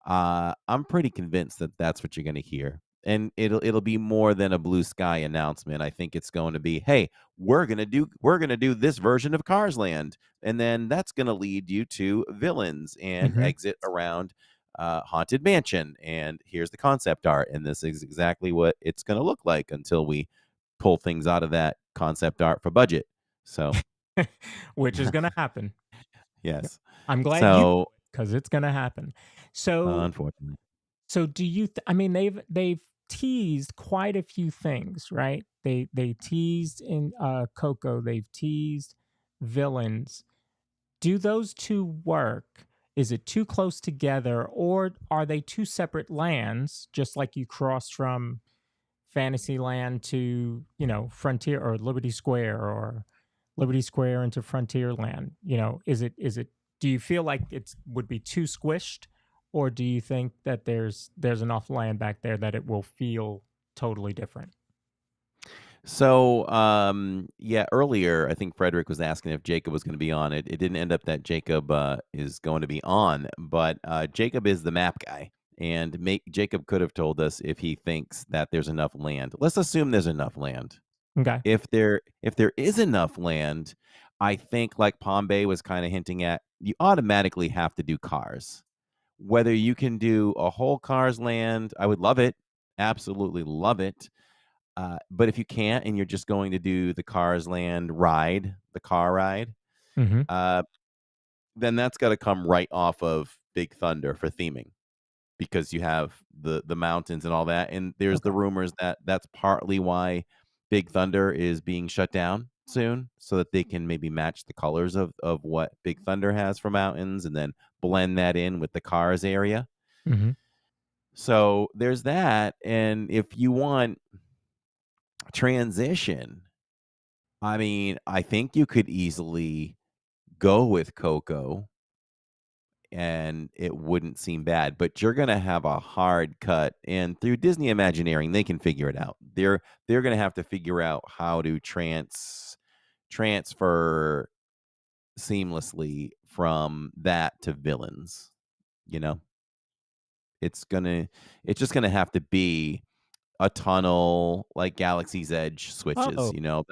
I'm pretty convinced that that's what you're going to hear. And it'll be more than a blue sky announcement. I think it's going to be, hey, we're gonna do this version of Cars Land, and then that's gonna lead you to villains and Mm-hmm. exit around Haunted Mansion. And here's the concept art, and this is exactly what it's gonna look like until we pull things out of that concept art for budget. So Which is going to happen. yes. I'm glad So because it's going to happen. So unfortunately. So do you? I mean, they've teased quite a few things, right? They teased in Coco. They've teased villains. Do those two work? Is it too close together, or are they two separate lands? Just like you cross from Fantasyland to Frontier or Liberty Square, or Liberty Square into Frontierland. Is it? Do you feel like it would be too squished? Or do you think that there's enough land back there that it will feel totally different? So, earlier, I think Frederick was asking if Jacob was going to be on it. It didn't end up that Jacob is going to be on, but Jacob is the map guy, and Jacob could have told us if he thinks that there's enough land. Let's assume there's enough land. Okay. If there is enough land, I think, like Palm Bay was kind of hinting at, you automatically have to do cars. Whether you can do a whole Cars Land, I would love it. Absolutely love it. But if you can't and you're just going to do the Cars Land ride, the car ride, Mm-hmm. then that's got to come right off of Big Thunder for theming, because you have the mountains and all that. And there's the rumors that that's partly why Big Thunder is being shut down, soon so that they can maybe match the colors of what Big Thunder has for mountains and then blend that in with the cars area. Mm-hmm. So there's that. And if you want transition, I mean, I think you could easily go with Coco and it wouldn't seem bad, but you're gonna have a hard cut, and through Disney Imagineering, they can figure it out. They're gonna have to figure out how to transfer seamlessly from that to villains, you know? It's gonna it's just gonna have to be a tunnel like Galaxy's Edge switches, Oh,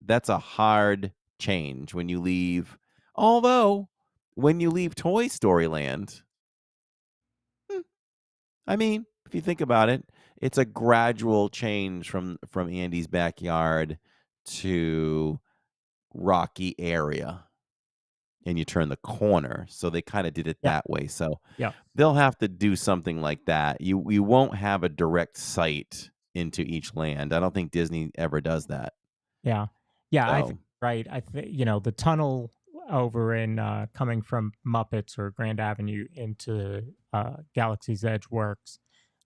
that's a hard change when you leave, although when you leave Toy Story Land, hmm, I mean, if you think about it, it's a gradual change from Andy's backyard to rocky area, and you turn the corner, so they kinda did it yeah, that way, so yeah, they'll have to do something like that. You won't have a direct sight into each land. I don't think Disney ever does that. yeah, yeah. I think So, right. I think the tunnel over in coming from Muppets or Grand Avenue into Galaxy's Edge works,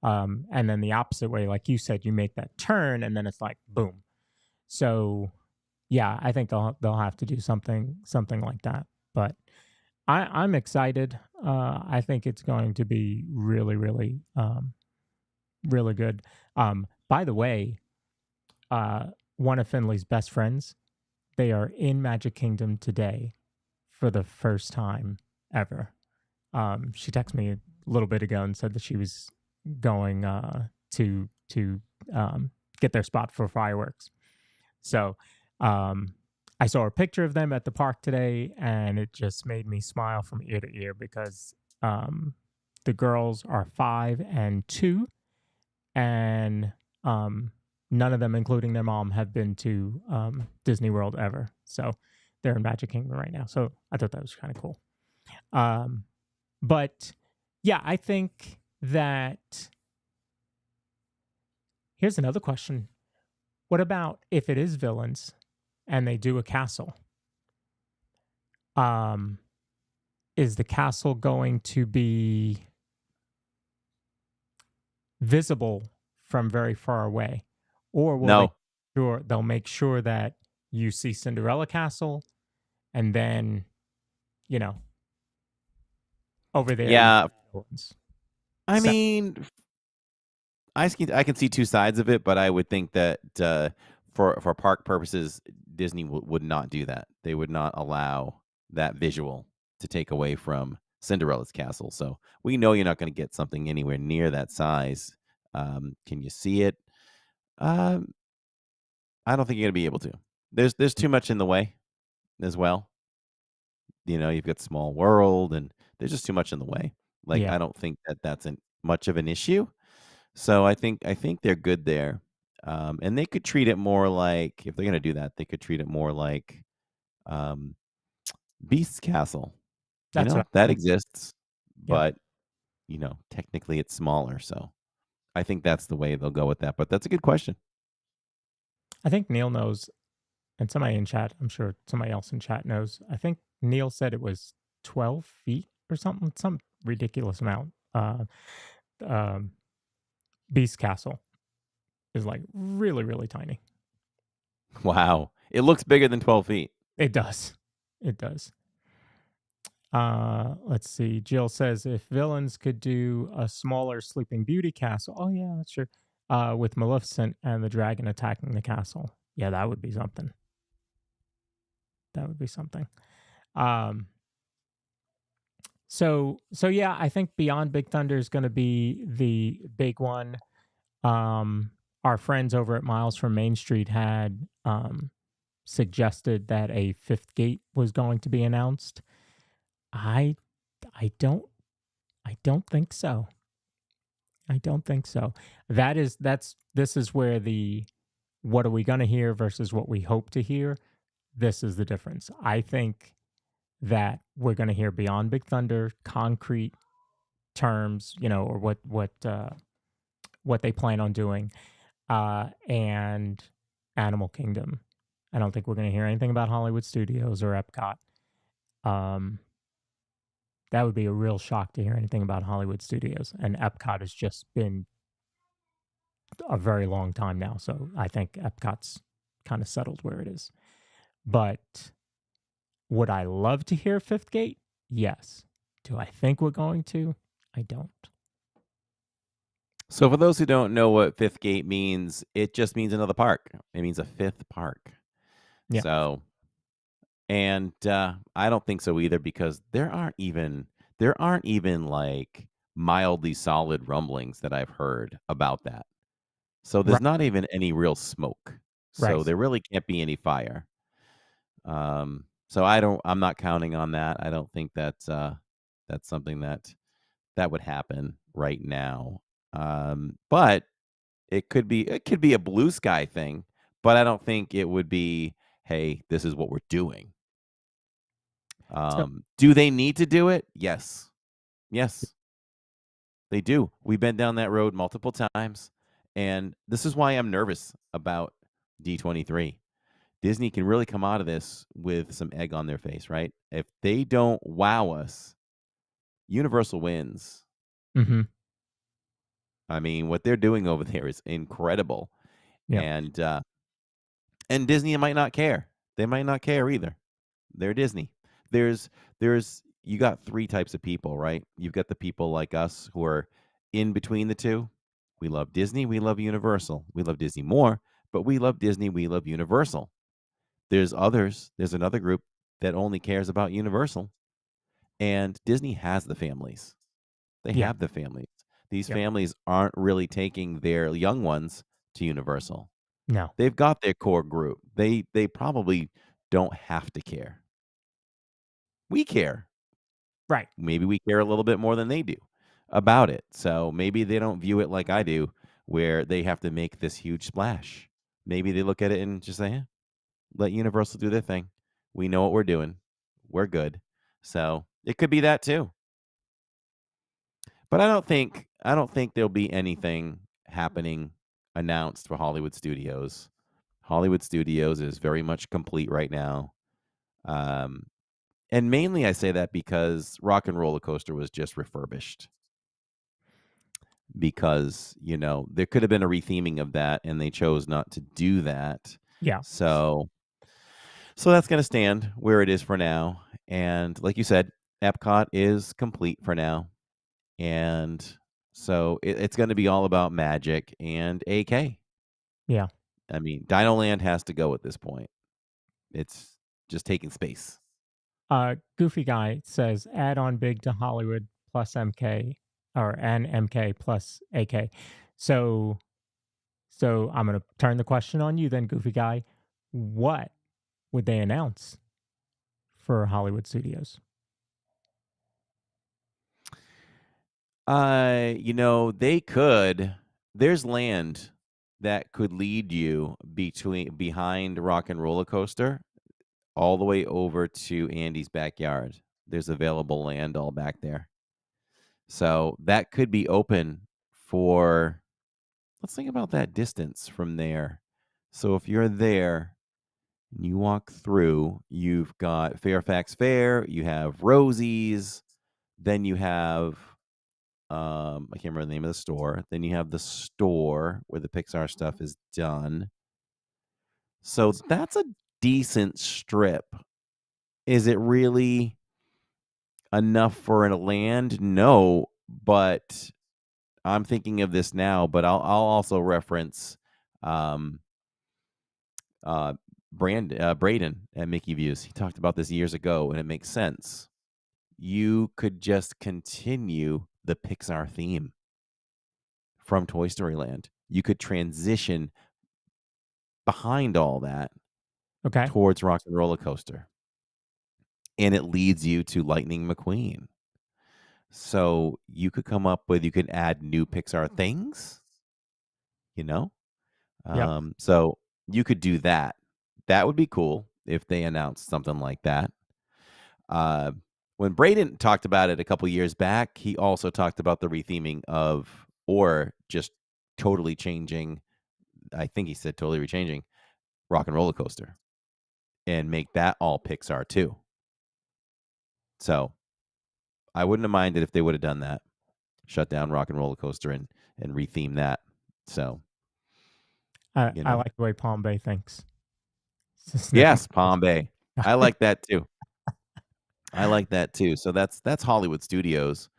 and then the opposite way, like you said, you make that turn, and then it's like boom. So yeah, I think they'll have to do something like that. But I'm excited. I think it's going to be really, really, really good. By the way, uh, one of Finley's best friends, they are in Magic Kingdom today for the first time ever. She texted me a little bit ago and said that she was going to get their spot for fireworks. So I saw a picture of them at the park today, and it just made me smile from ear to ear because the girls are 5 and 2, and none of them, including their mom, have been to Disney World ever. So they're in Magic Kingdom right now. So I thought that was kind of cool. But yeah, I think that here's another question. What about if it is villains and they do a castle? Is the castle going to be visible from very far away, or will no. they'll make sure that you see Cinderella Castle, and then you know over there you Yeah, see villains. I So mean, I can see 2 sides of it, but I would think that, for park purposes, Disney would not do that. They would not allow that visual to take away from Cinderella's castle, so we know you're not gonna get something anywhere near that size. Can you see it? Um, I don't think you're gonna be able to. There's too much in the way as well. You've got Small World, and there's just too much in the way. Like, yeah, I don't think that that's much of an issue. So I think they're good there. And they could treat it more like, if they're gonna do that, they could treat it more like um, Beast's Castle. that's what That I think. exists, Yeah, but technically it's smaller. So I think that's the way they'll go with that. But that's a good question. I think Neil knows, and somebody in chat, I'm sure somebody else in chat knows. I think Neil said it was 12 feet or something, some ridiculous amount. Um, Beast Castle is like really, really tiny. Wow, it looks bigger than 12 feet. It does. It does. Let's see. Jill says if villains could do a smaller Sleeping Beauty castle. Oh yeah, that's true. With Maleficent and the dragon attacking the castle. Yeah, that would be something. That would be something. Um, so yeah, I think Beyond Big Thunder is going to be the big one. Our friends over at Miles from Main Street had suggested that a fifth gate was going to be announced. I I don't I don't think so. I don't think so. This is where the what are we going to hear versus what we hope to hear. This is the difference. I think that we're going to hear Beyond Big Thunder, concrete terms, or what they plan on doing, and Animal Kingdom. I don't think we're going to hear anything about Hollywood Studios or Epcot. Um, that would be a real shock to hear anything about Hollywood Studios. And Epcot has just been a very long time now. So I think Epcot's kind of settled where it is. But would I love to hear Fifth Gate? Yes. Do I think we're going to? I don't. So for those who don't know what Fifth Gate means, it just means another park. It means a fifth park. Yeah. So, and I don't think so either, because there aren't even like mildly solid rumblings that I've heard about that. So there's Right. not even any real smoke. So Right. there really can't be any fire. So I'm not counting on that. I don't think that's something that would happen right now. But it could be a blue sky thing, but I don't think it would be, hey, this is what we're doing. So, Do they need to do it? Yes. Yes, they do. We've been down that road multiple times, and this is why I'm nervous about D23. Disney can really come out of this with some egg on their face, right? If they don't wow us, Universal wins. mm-hmm. I mean, what they're doing over there is incredible. Yeah. And Disney might not care. They might not care either. They're Disney. There's you got three types of people, right? You've got the people like us who are in between the two. We love Disney, we love Universal. We love Disney more, but we love Disney, we love Universal. There's another group that only cares about Universal. And Disney has the families. They Yeah. have the families. These Yep. families aren't really taking their young ones to Universal. No. They've got their core group. They probably don't have to care. We care. Right. Maybe we care a little bit more than they do about it. So maybe they don't view it like I do, where they have to make this huge splash. Maybe they look at it and just say, let Universal do their thing. We know what we're doing. We're good. So it could be that too. But I don't think there'll be anything happening announced for Hollywood Studios. Hollywood Studios is very much complete right now. And mainly I say that because Rock and Roller Coaster was just refurbished. Because, there could have been a retheming of that, and they chose not to do that. Yeah. So that's going to stand where it is for now. And like you said, Epcot is complete for now. And so it's going to be all about magic and AK. Yeah. I mean, Dinoland has to go at this point. It's just taking space. Goofy Guy says add on big to Hollywood plus MK and MK plus AK. So I'm going to turn the question on you then, Goofy Guy. What would they announce for Hollywood Studios? They could. There's land that could lead you behind Rock and Roller Coaster all the way over to Andy's backyard. There's available land all back there. So that could be open for, let's think about that distance from there. So if you're there and you walk through, you've got Fairfax Fair, you have Rosie's, then you have, I can't remember the name of the store. Then you have the store where the Pixar stuff is done. So that's a decent strip. Is it really enough for a land? No, but I'm thinking of this now, but I'll also reference Braden at Mickey Views. He talked about this years ago, and it makes sense. You could just continue the Pixar theme from Toy Story Land. You could transition behind all that towards Rock and Roller Coaster. And it leads you to Lightning McQueen. So you could add new Pixar things, Yep. So you could do that. That would be cool if they announced something like that. When Braden talked about it a couple years back, he also talked about the retheming or just totally changing. I think he said totally rechanging Rock and Roller Coaster. and make that all Pixar too. So I wouldn't have minded if they would have done that. Shut down Rock and Roller Coaster and retheme that. So, I you I know. like the way Palm Bay thinks. Yes, Palm Bay. I like that too. I like that too. So that's Hollywood Studios.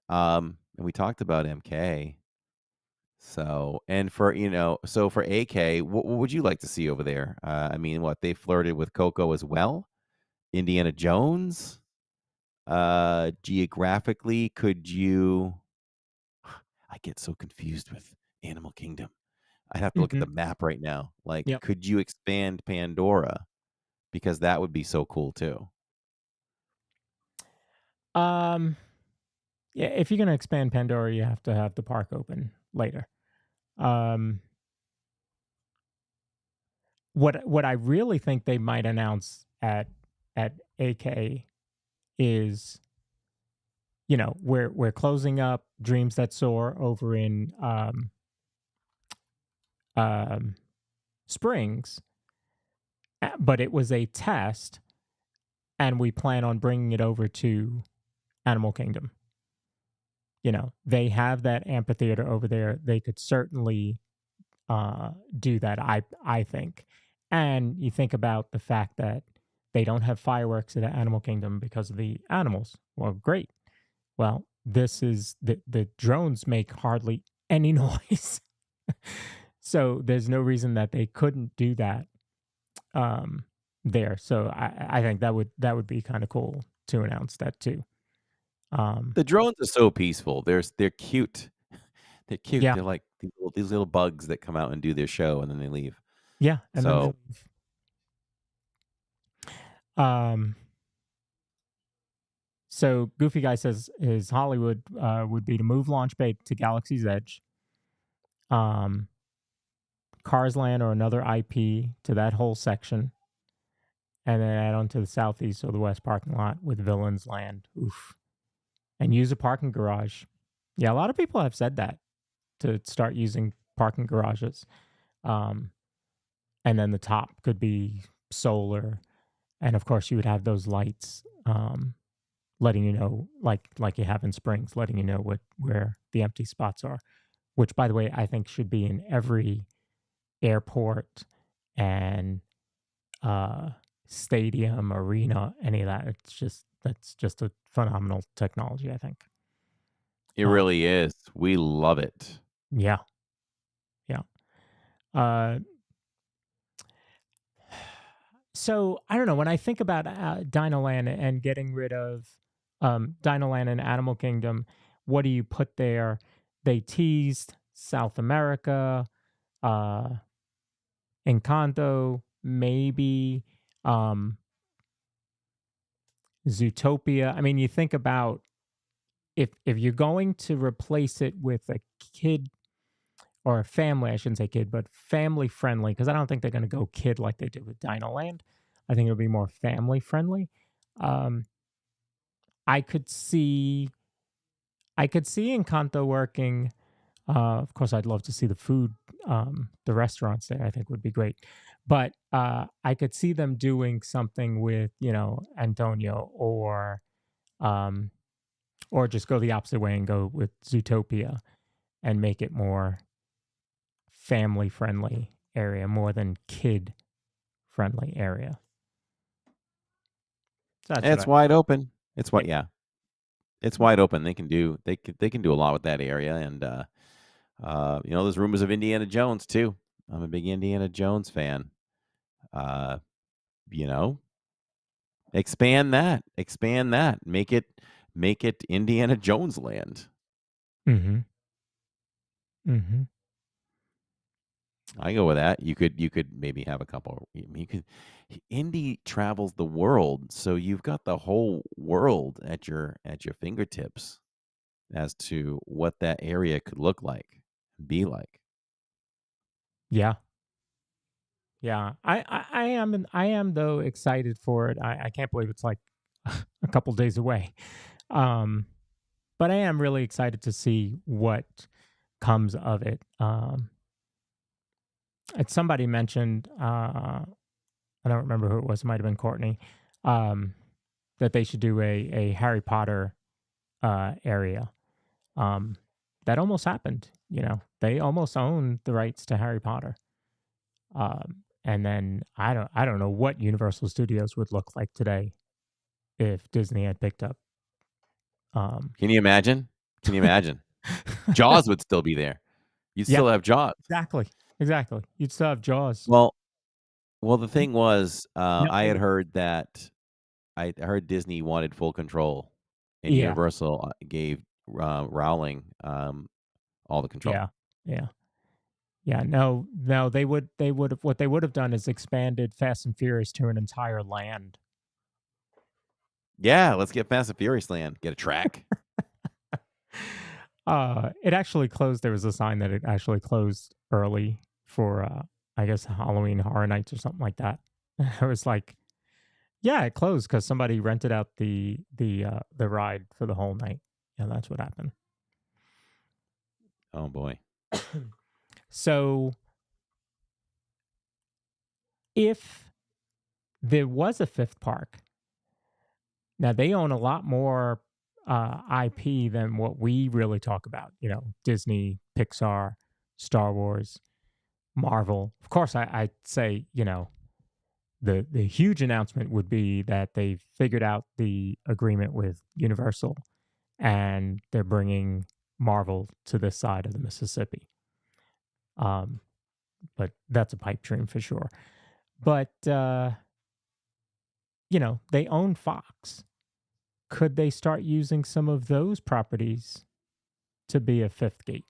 And we talked about MK. So, and for, so for AK, what would you like to see over there? I mean, what, they flirted with Coco as well? Indiana Jones? Geographically, could you I get so confused with Animal Kingdom. I'd have to look at the Mhm. map right now. Like, Yep. could you expand Pandora? Because that would be so cool too. Um, yeah, if you're gonna expand Pandora, you have to have the park open later. Um, what I really think they might announce at AK is, we're closing up Dreams That Soar over in um, Springs, but it was a test, and we plan on bringing it over to Animal Kingdom. They have that amphitheater over there. They could certainly do that. I think, and you think about the fact that they don't have fireworks at Animal Kingdom because of the animals. Well, great. Well, this is the drones make hardly any noise, so there's no reason that they couldn't do that there. So I think that would be kind of cool to announce that too. The drones are so peaceful. They're cute. They're cute. Yeah, They're like these little bugs that come out and do their show and then they leave. yeah, and then they So leave. Um, So Goofy Guy says his Hollywood would be to move Launch Bay to Galaxy's Edge, um, Cars Land or another IP to that whole section, and then add on to the southeast or the west parking lot with Villains Land. Oof. And use a parking garage. Yeah, a lot of people have said that to start using parking garages. Um, and then the top could be solar. And of course, you would have those lights letting you know, like you have in Springs, letting you know where the empty spots are. Which, by the way, I think should be in every airport and stadium, arena, any of that. That's just a phenomenal technology, I think. it Uh, really is. We love it. yeah, yeah. Uh, so I don't know, when I think about Dinoland and getting rid of Dinoland and Animal Kingdom, what do you put there? They teased South America, uh, Encanto, maybe Zootopia. I mean, you think about, if you're going to replace it with a kid or a family, I shouldn't say kid, but family friendly, because I don't think they're going to go kid like they did with Dinoland. I think it'll be more family friendly. Um, I could see, I could see Encanto working. Of course, I'd love to see the food, the restaurants there. I think would be great, but I could see them doing something with Antonio, um, or just go the opposite way and go with Zootopia and make it more family friendly area more than kid friendly area. So that's And what it's I. wide open. It's Yeah. what yeah. It's wide open. They can do a lot with that area and there's rumors of Indiana Jones too. I'm a big Indiana Jones fan. Uh, you know, expand that. Expand that. Make it Indiana Jones land. Mm-hmm. Mm-hmm. I go with that. You could maybe have a couple. You could Indy travels the world, so you've got the whole world at your fingertips as to what that area could look like, be like. Yeah. Yeah. I am though excited for it. I can't believe it's like a couple days away. Um, but I am really excited to see what comes of it. And somebody mentioned I don't remember who it was. It might have been Courtney. Um, that they should do a Harry Potter area. Um, that almost happened. They almost owned the rights to Harry Potter. And then I don't know what Universal Studios would look like today if Disney had picked up. Can you imagine? Can you imagine? Jaws would still be there. You'd Yeah, still have Jaws. exactly. You'd still have Jaws. Well, the thing was, No, I had heard that I heard Disney wanted full control, and yeah, Universal gave Rowling all the control. yeah, yeah, yeah. No, they would have what they would have done is expanded Fast and Furious to an entire land. Yeah, let's get Fast and Furious Land. Get a track. It actually closed. There was a sign that it actually closed early for I guess Halloween Horror Nights or something like that. It was like, yeah, it closed because somebody rented out the ride for the whole night. Yeah, that's what happened. Oh boy. So if there was a fifth park, now they own a lot more IP than what we really talk about. Disney, Pixar, Star Wars, Marvel. Of course, I'd say the huge announcement would be that they figured out the agreement with Universal, and they're bringing Marvel to this side of the Mississippi. But that's a pipe dream for sure. But they own Fox. Could they start using some of those properties to be a fifth gate?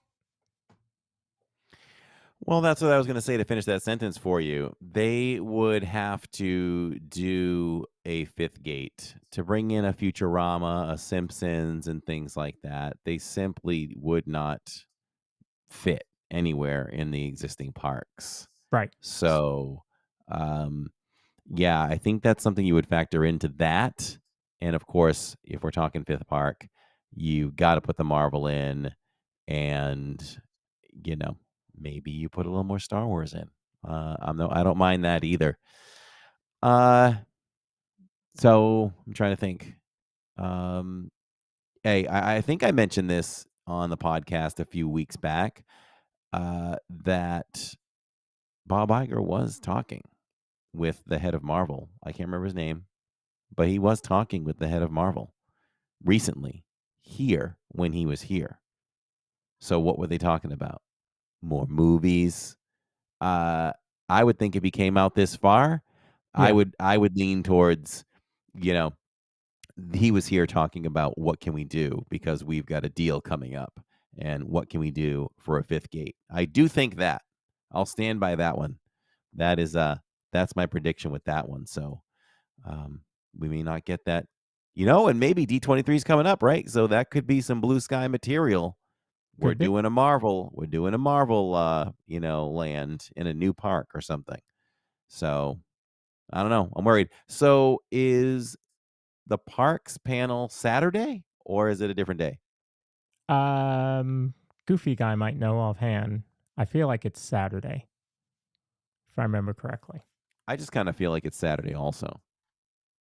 Well, that's what I was going to say to finish that sentence for you. They would have to do a fifth gate to bring in a Futurama, a Simpsons, and things like that. They simply would not fit anywhere in the existing parks. Right. So, yeah, I think that's something you would factor into that. And of course, if we're talking fifth park, you got to put the Marvel in, and maybe you put a little more Star Wars in. I don't mind that either. So I'm trying to think. Hey, I think I mentioned this on the podcast a few weeks back, that Bob Iger was talking with the head of Marvel. I can't remember his name, but he was talking with the head of Marvel recently here when he was here. So what were they talking about? More movies. I would think if he came out this far, Yeah. I would lean towards, he was here talking about what can we do because we've got a deal coming up, and what can we do for a fifth gate. I do think that. I'll stand by that one. That is that's my prediction with that one. So we may not get that, and maybe D23 is coming up, right? So that could be some blue sky material. We're Could be. doing a Marvel land in a new park or something. So I don't know. I'm worried. So is the parks panel Saturday, or is it a different day? Goofy guy might know offhand. I feel like it's Saturday, if I remember correctly. I just kind of feel like it's Saturday also.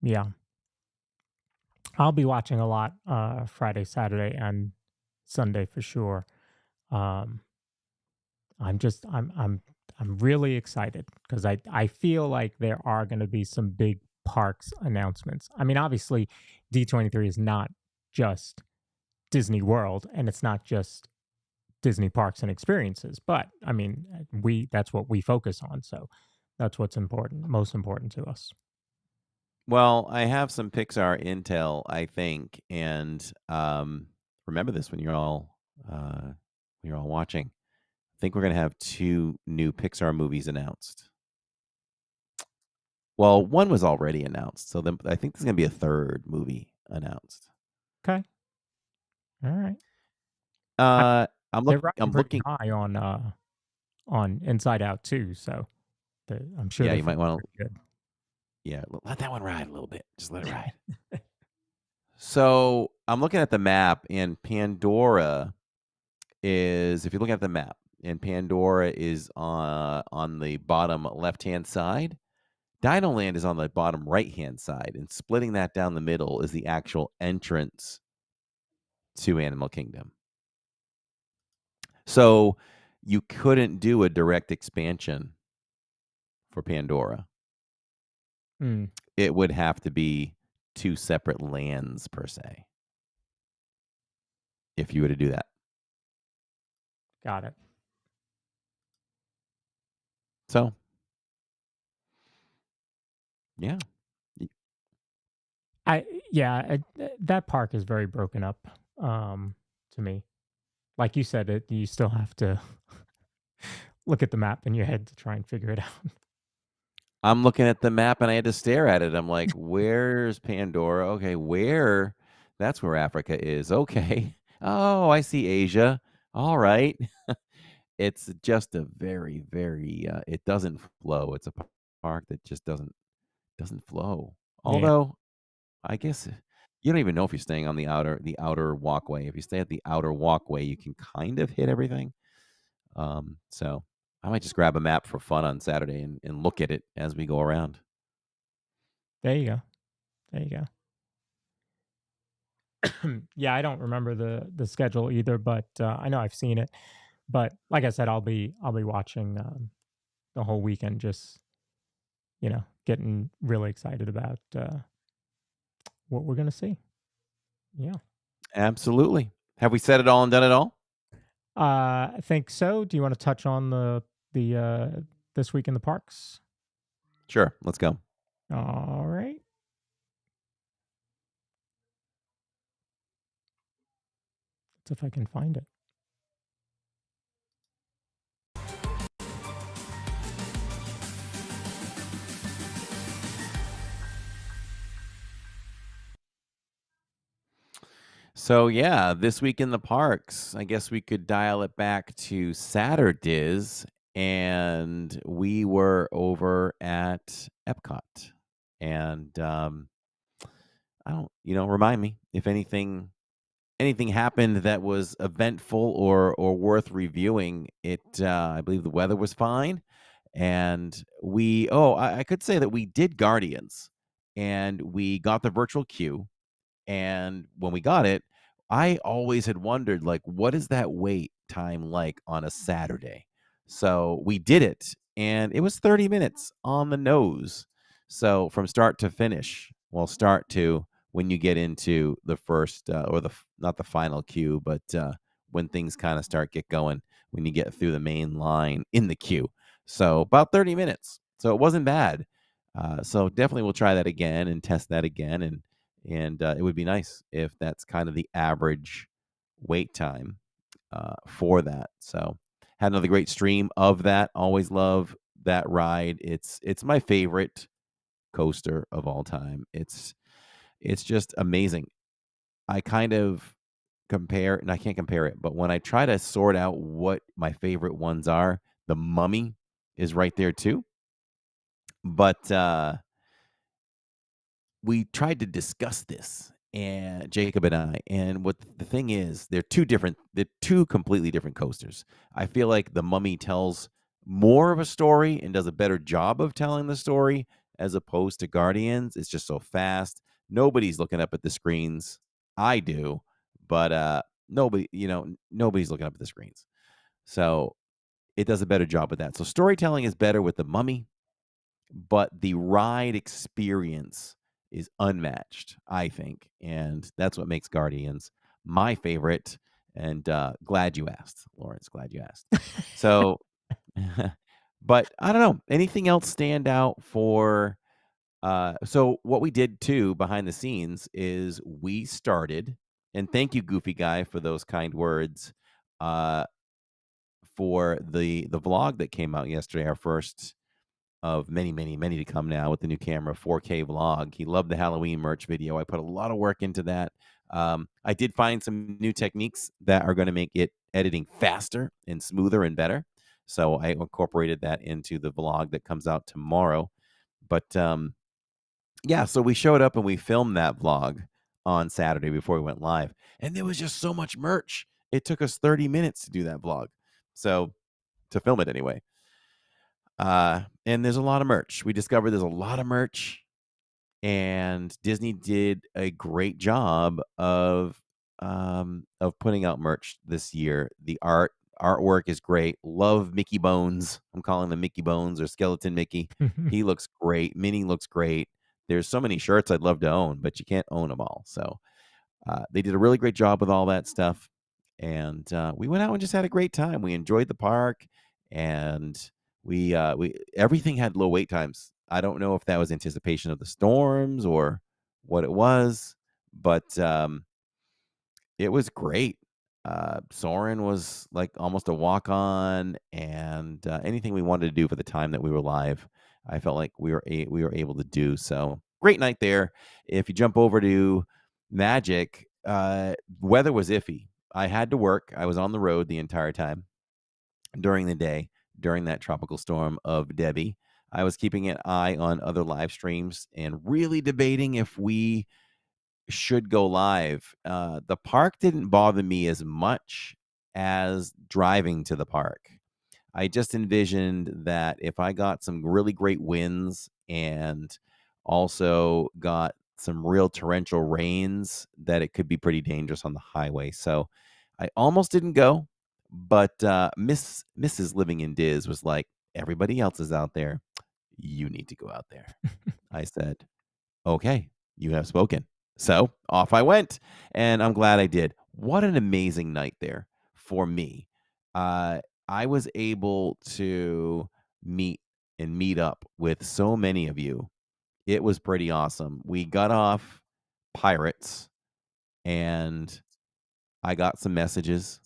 Yeah. I'll be watching a lot Friday, Saturday, and Sunday for sure. I'm really excited because I feel like there are going to be some big parks announcements. I mean, obviously, D23 is not just Disney World, and it's not just Disney parks and experiences, but I mean, that's what we focus on, so that's what's most important to us. Well, I have some Pixar intel, I think, and remember this when you're all watching. I think we're going to have 2 new Pixar movies announced. Well, one was already announced, so then I think there's going to be a third movie announced. Okay. All right. I'm They're riding pretty looking. high on Inside Out too, so I'm sure. Yeah, they you might feel want to. pretty good. Yeah, let that one ride a little bit. Just let it ride. So I'm looking at the map, and Pandora is. If you look at the map, and Pandora is on the bottom left-hand side. Dino Land is on the bottom right-hand side, and splitting that down the middle is the actual entrance to Animal Kingdom. So you couldn't do a direct expansion for Pandora. Hmm. It would have to be 2 separate lands per se if you were to do that. Got it. So, yeah. Y That park is very broken up, to me. Like you said, you still have to look at the map in your head to try and figure it out. I'm looking at the map, and I had to stare at it. I'm like, "Where's Pandora? Okay, where that's where Africa is. Okay. Oh, I see Asia. Alright." It's just a very, very, it doesn't flow. It's a park that just doesn't flow. Yeah, Although, I guess you don't even know if you're staying on the outer walkway. If you stay at the outer walkway, you can kind of hit everything. So I might just grab a map for fun on Saturday and look at it as we go around. there you go. There you go. Yeah, I don't remember the schedule either, but I know I've seen it. But like I said, I'll be watching the whole weekend, just getting really excited about what we're gonna see. Yeah, Absolutely. Have we said it all and done it all? I think so. Do you want to touch on the this week in the parks? Sure. Let's go. All right. Let's see if I can find it. So yeah, this week in the parks, I guess we could dial it back to Saturdays, and we were over at Epcot. And I don't, remind me if anything happened that was eventful or worth reviewing. I believe the weather was fine, and I could say that we did Guardians, and we got the virtual queue, and when we got it, I always had wondered, like, what is that wait time like on a Saturday? So we did it, and it was 30 minutes on the nose. So from start to finish, well, start to when you get into the first, not the final queue, but when things kind of get going, when you get through the main line in the queue. So about 30 minutes. So it wasn't bad. So definitely we'll try that again and test that again, and it would be nice if that's kind of the average wait time for that. So had another great stream of that. Always love that ride. It's my favorite coaster of all time. It's just amazing. I kind of compare, and I can't compare it, but when I try to sort out what my favorite ones are, the Mummy is right there too. But we tried to discuss this, and Jacob and I, and what the thing is, they're two completely different coasters. I feel like the Mummy tells more of a story and does a better job of telling the story as opposed to Guardians. It's just so fast. Nobody's looking up at the screens. I do, but nobody's looking up at the screens. So it does a better job with that. So storytelling is better with the Mummy, but the ride experience is unmatched, I think, and that's what makes Guardians my favorite. And glad you asked, Lawrence. Glad you asked. So, but I don't know. Anything else stand out for? So what we did too behind the scenes is we started, and thank you, Goofy Guy, for those kind words. Uh, for the vlog that came out yesterday, our first of many, many, many to come now with the new camera, 4K vlog. He loved the Halloween merch video. I put a lot of work into that. I did find some new techniques that are going to make it editing faster and smoother and better. So I incorporated that into the vlog that comes out tomorrow. But yeah, so we showed up and we filmed that vlog on Saturday before we went live. And there was just so much merch. It took us 30 minutes to do that vlog. So to film it anyway. And there's a lot of merch. We discovered there's a lot of merch, and Disney did a great job of putting out merch this year. The artwork is great. Love Mickey Bones. I'm calling him Mickey Bones or Skeleton Mickey. He looks great. Minnie looks great. There's so many shirts I'd love to own, but you can't own them all. So they did a really great job with all that stuff, and we went out and just had a great time. We enjoyed the park, and we everything had low wait times. I don't know if that was anticipation of the storms or what it was, but it was great. Soren was like almost a walk on, and anything we wanted to do for the time that we were live, I felt like we were able to do. So great night there. If you jump over to Magic, weather was iffy. I had to work. I was on the road the entire time during the day during that tropical storm of Debbie. I was keeping an eye on other live streams and really debating if we should go live. The park didn't bother me as much as driving to the park. I just envisioned that if I got some really great winds and also got some real torrential rains, that it could be pretty dangerous on the highway. So I almost didn't go, but Mrs. Living in Diz was like, everybody else is out there. You need to go out there. I said, okay, you have spoken. So off I went, and I'm glad I did. What an amazing night there for me. I was able to meet up with so many of you. It was pretty awesome. We got off Pirates, and I got some messages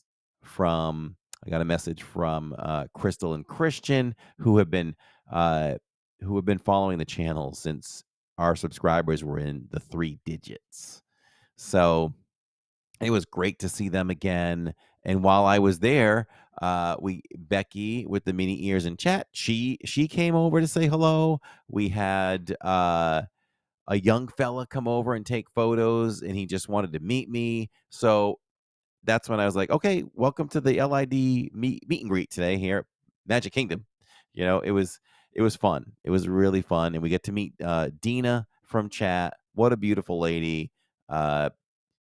from I got a message from Crystal and Christian, uh, who have been following the channel since our subscribers were in the 3 digits. So it was great to see them again. And while I was there, we Becky with the mini ears in chat, she came over to say hello. We had a young fella come over and take photos, and he just wanted to meet me. So that's when I was like, okay, welcome to the LID meet and greet today here at Magic Kingdom. It was fun. It was really fun, and we get to meet Dina from chat. What a beautiful lady.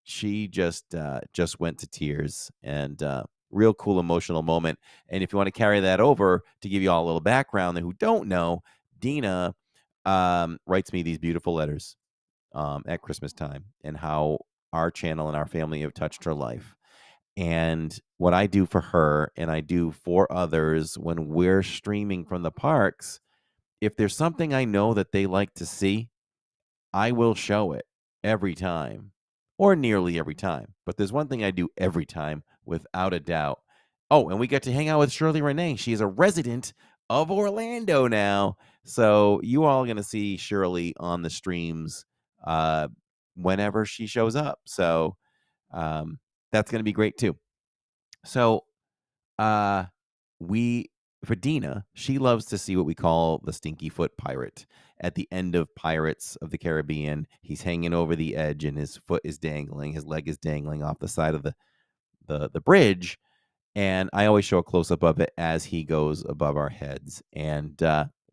She just went to tears, and real cool emotional moment. And if you want to carry that over to give you all a little background who don't know, Dina writes me these beautiful letters at Christmas time, and how our channel and our family have touched her life. And what I do for her and I do for others when we're streaming from the parks, if there's something I know that they like to see, I will show it every time, or nearly every time. But there's one thing I do every time without a doubt. Oh, and we get to hang out with Shirley Renee. She is a resident of Orlando now. So you all are going to see Shirley on the streams uh, whenever she shows up. So that's going to be great too. So uh we for Dina, she loves to see what we call the stinky foot pirate. At the end of Pirates of the Caribbean, he's hanging over the edge and his foot is dangling, his leg is dangling off the side of the bridge, and I always show a close up of it as he goes above our heads. And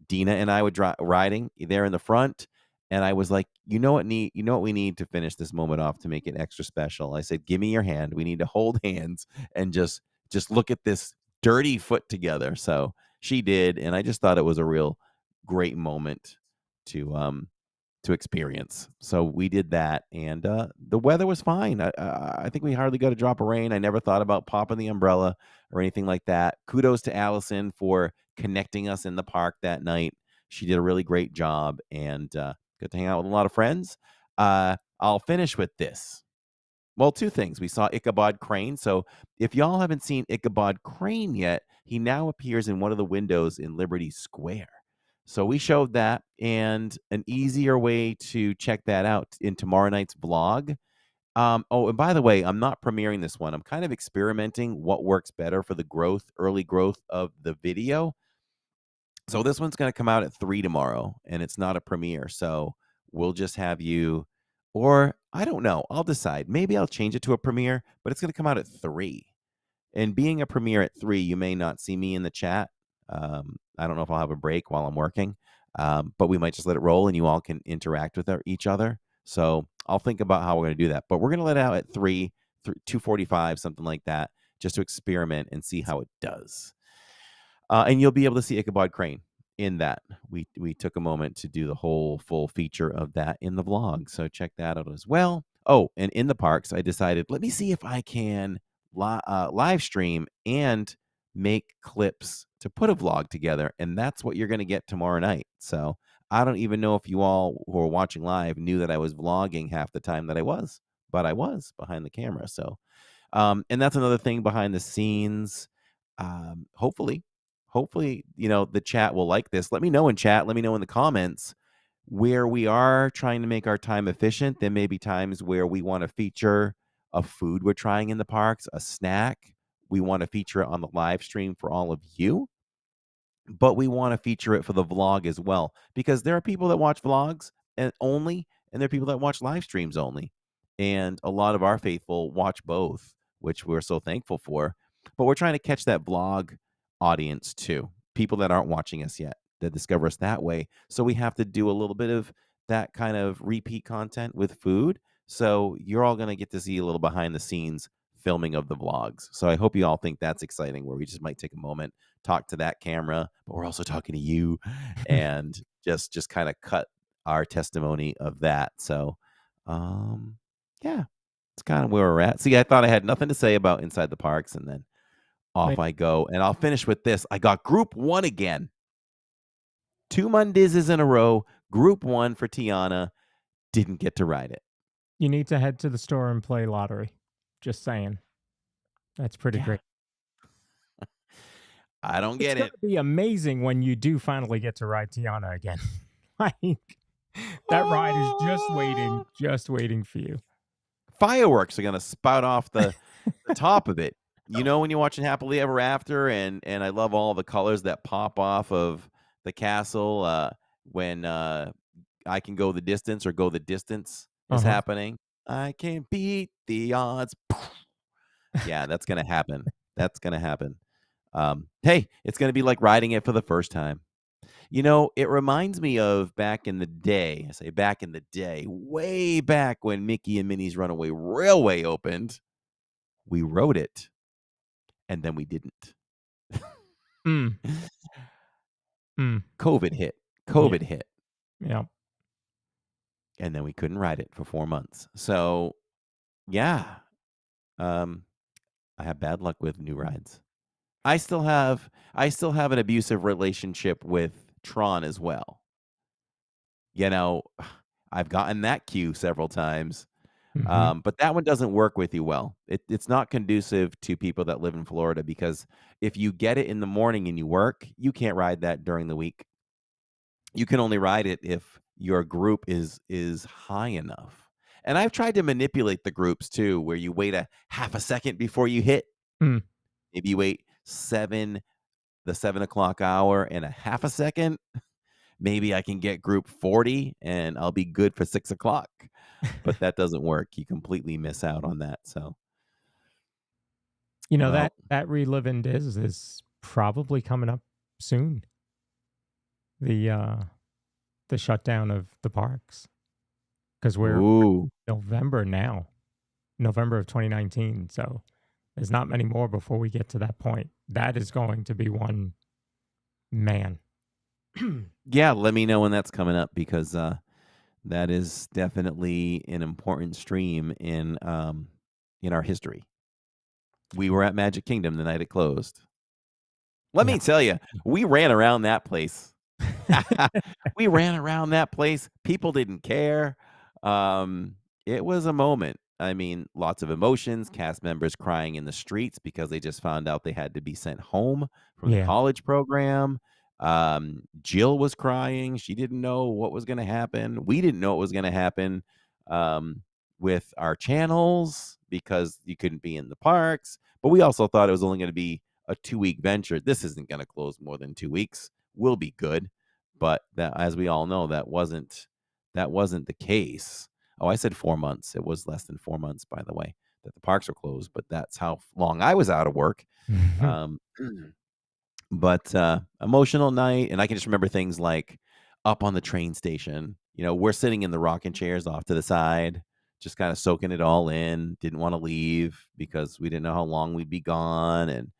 Dina and I were riding there in the front, and I was like, you know what we need to finish this moment off to make it extra special. I said, give me your hand. We need to hold hands and just look at this dirty foot together. So she did, and I just thought it was a real great moment to experience. So we did that, and the weather was fine. I think we hardly got a drop of rain. I never thought about popping the umbrella or anything like that. Kudos to Allison for connecting us in the park that night. She did a really great job, and got to hang out with a lot of friends. I'll finish with this. Well, two things. We saw Ichabod Crane. So if y'all haven't seen Ichabod Crane yet, he now appears in one of the windows in Liberty Square. So we showed that, and an easier way to check that out in tomorrow night's vlog. Oh, and by the way, I'm not premiering this one. I'm kind of experimenting what works better for the early growth of the video. So this one's going to come out at 3 tomorrow, and it's not a premiere. So we'll just have you, or I don't know. I'll decide. Maybe I'll change it to a premiere, but it's going to come out at 3. And being a premiere at 3, you may not see me in the chat. I don't know if I'll have a break while I'm working, but we might just let it roll and you all can interact with each other. So I'll think about how we're going to do that. But we're going to let it out at 2:45, something like that, just to experiment and see how it does. And you'll be able to see Ichabod Crane in that. We took a moment to do the whole full feature of that in the vlog. So check that out as well. Oh, and in the parks, I decided, let me see if I can live stream and make clips to put a vlog together. And that's what you're going to get tomorrow night. So I don't even know if you all who are watching live knew that I was vlogging half the time that I was, but I was behind the camera. So, and that's another thing behind the scenes. Hopefully, the chat will like this. Let me know in chat. Let me know in the comments where we are trying to make our time efficient. There may be times where we want to feature a food we're trying in the parks, a snack. We want to feature it on the live stream for all of you, but we want to feature it for the vlog as well, because there are people that watch vlogs and there are people that watch live streams only. And a lot of our faithful watch both, which we're so thankful for. But we're trying to catch that vlog audience too, people that aren't watching us yet, that discover us that way. So we have to do a little bit of that kind of repeat content with food. So you're all going to get to see a little behind the scenes filming of the vlogs. So I hope you all think that's exciting, where we just might take a moment, talk to that camera, but we're also talking to you, and just kind of cut our testimony of that. So yeah, it's kind of where we're at. See, I thought I had nothing to say about Inside the Parks, and then off I go. And I'll finish with this. I got Group 1 again. 2 Mondays in a row. Group 1 for Tiana. Didn't get to ride it. You need to head to the store and play lottery. Just saying. That's pretty Yeah. great. I don't get it. It's going to be amazing when you do finally get to ride Tiana again. Like, that ride is just waiting for you. Fireworks are going to spout off the top of it. You know, when you're watching Happily Ever After, and I love all the colors that pop off of the castle when I Can Go the Distance, or Go the Distance is happening. I can beat the odds. Yeah, that's going to happen. That's going to happen. Hey, it's going to be like riding it for the first time. You know, it reminds me of back in the day. I say back in the day, way back when Mickey and Minnie's Runaway Railway opened. We rode it, and then we didn't. COVID hit. COVID hit. Yeah. And then we couldn't ride it for 4 months. So, yeah. I have bad luck with new rides. I still have an abusive relationship with Tron as well. You know, I've gotten that queue several times. But that one doesn't work with you well. It's not conducive to people that live in Florida, because if you get it in the morning and you work, you can't ride that during the week. You can only ride it if your group is high enough. And I've tried to manipulate the groups too, where you wait a half a second before you hit. Maybe you wait the 7 o'clock hour and a half a second. Maybe I can get group 40 and I'll be good for 6 o'clock. But that doesn't work. You completely miss out on that. So, you know, that Relive in Diz is probably coming up soon. The shutdown of the parks, because we're November now, November of 2019. So there's not many more before we get to that point. That is going to be one, man. Yeah, let me know when that's coming up, because that is definitely an important stream in our history. We were at Magic Kingdom the night it closed. Let me tell you, we ran around that place. We ran around that place. People didn't care. It was a moment. I mean, lots of emotions, cast members crying in the streets because they just found out they had to be sent home from the college program. Jill was crying. She didn't know what was going to happen. We didn't know what was going to happen with our channels, because you couldn't be in the parks. But we also thought it was only going to be a 2-week venture. This isn't going to close more than 2 weeks. We'll be good. But that, as we all know, that wasn't the case. Oh, I said 4 months. It was less than 4 months, by the way, that the parks were closed. But that's how long I was out of work. But emotional night, and I can just remember things like up on the train station. We're sitting in the rocking chairs off to the side, just kind of soaking it all in. Didn't want to leave because we didn't know how long we'd be gone, and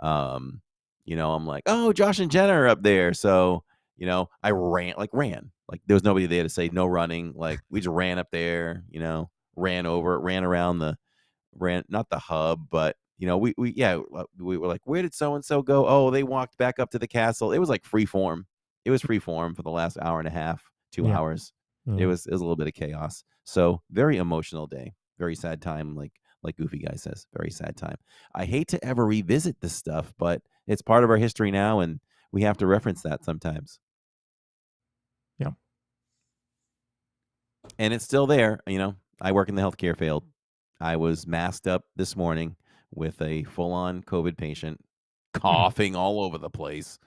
um, I'm like, oh, Josh and Jenna are up there, so I ran like there was nobody there to say no running. Like we just ran up there, ran over, ran around ran not the hub, but we were like, where did so and so go? Oh, they walked back up to the castle. It was like free form. It was free form for the last hour and a half, 2 Yeah. hours. It Yeah. was a little bit of chaos. So very emotional day, very sad time. Like Goofy Guy says, very sad time. I hate to ever revisit this stuff, but it's part of our history now, and we have to reference that sometimes. Yeah. And it's still there. I work in the healthcare field. I was masked up this morning with a full-on COVID patient coughing all over the place,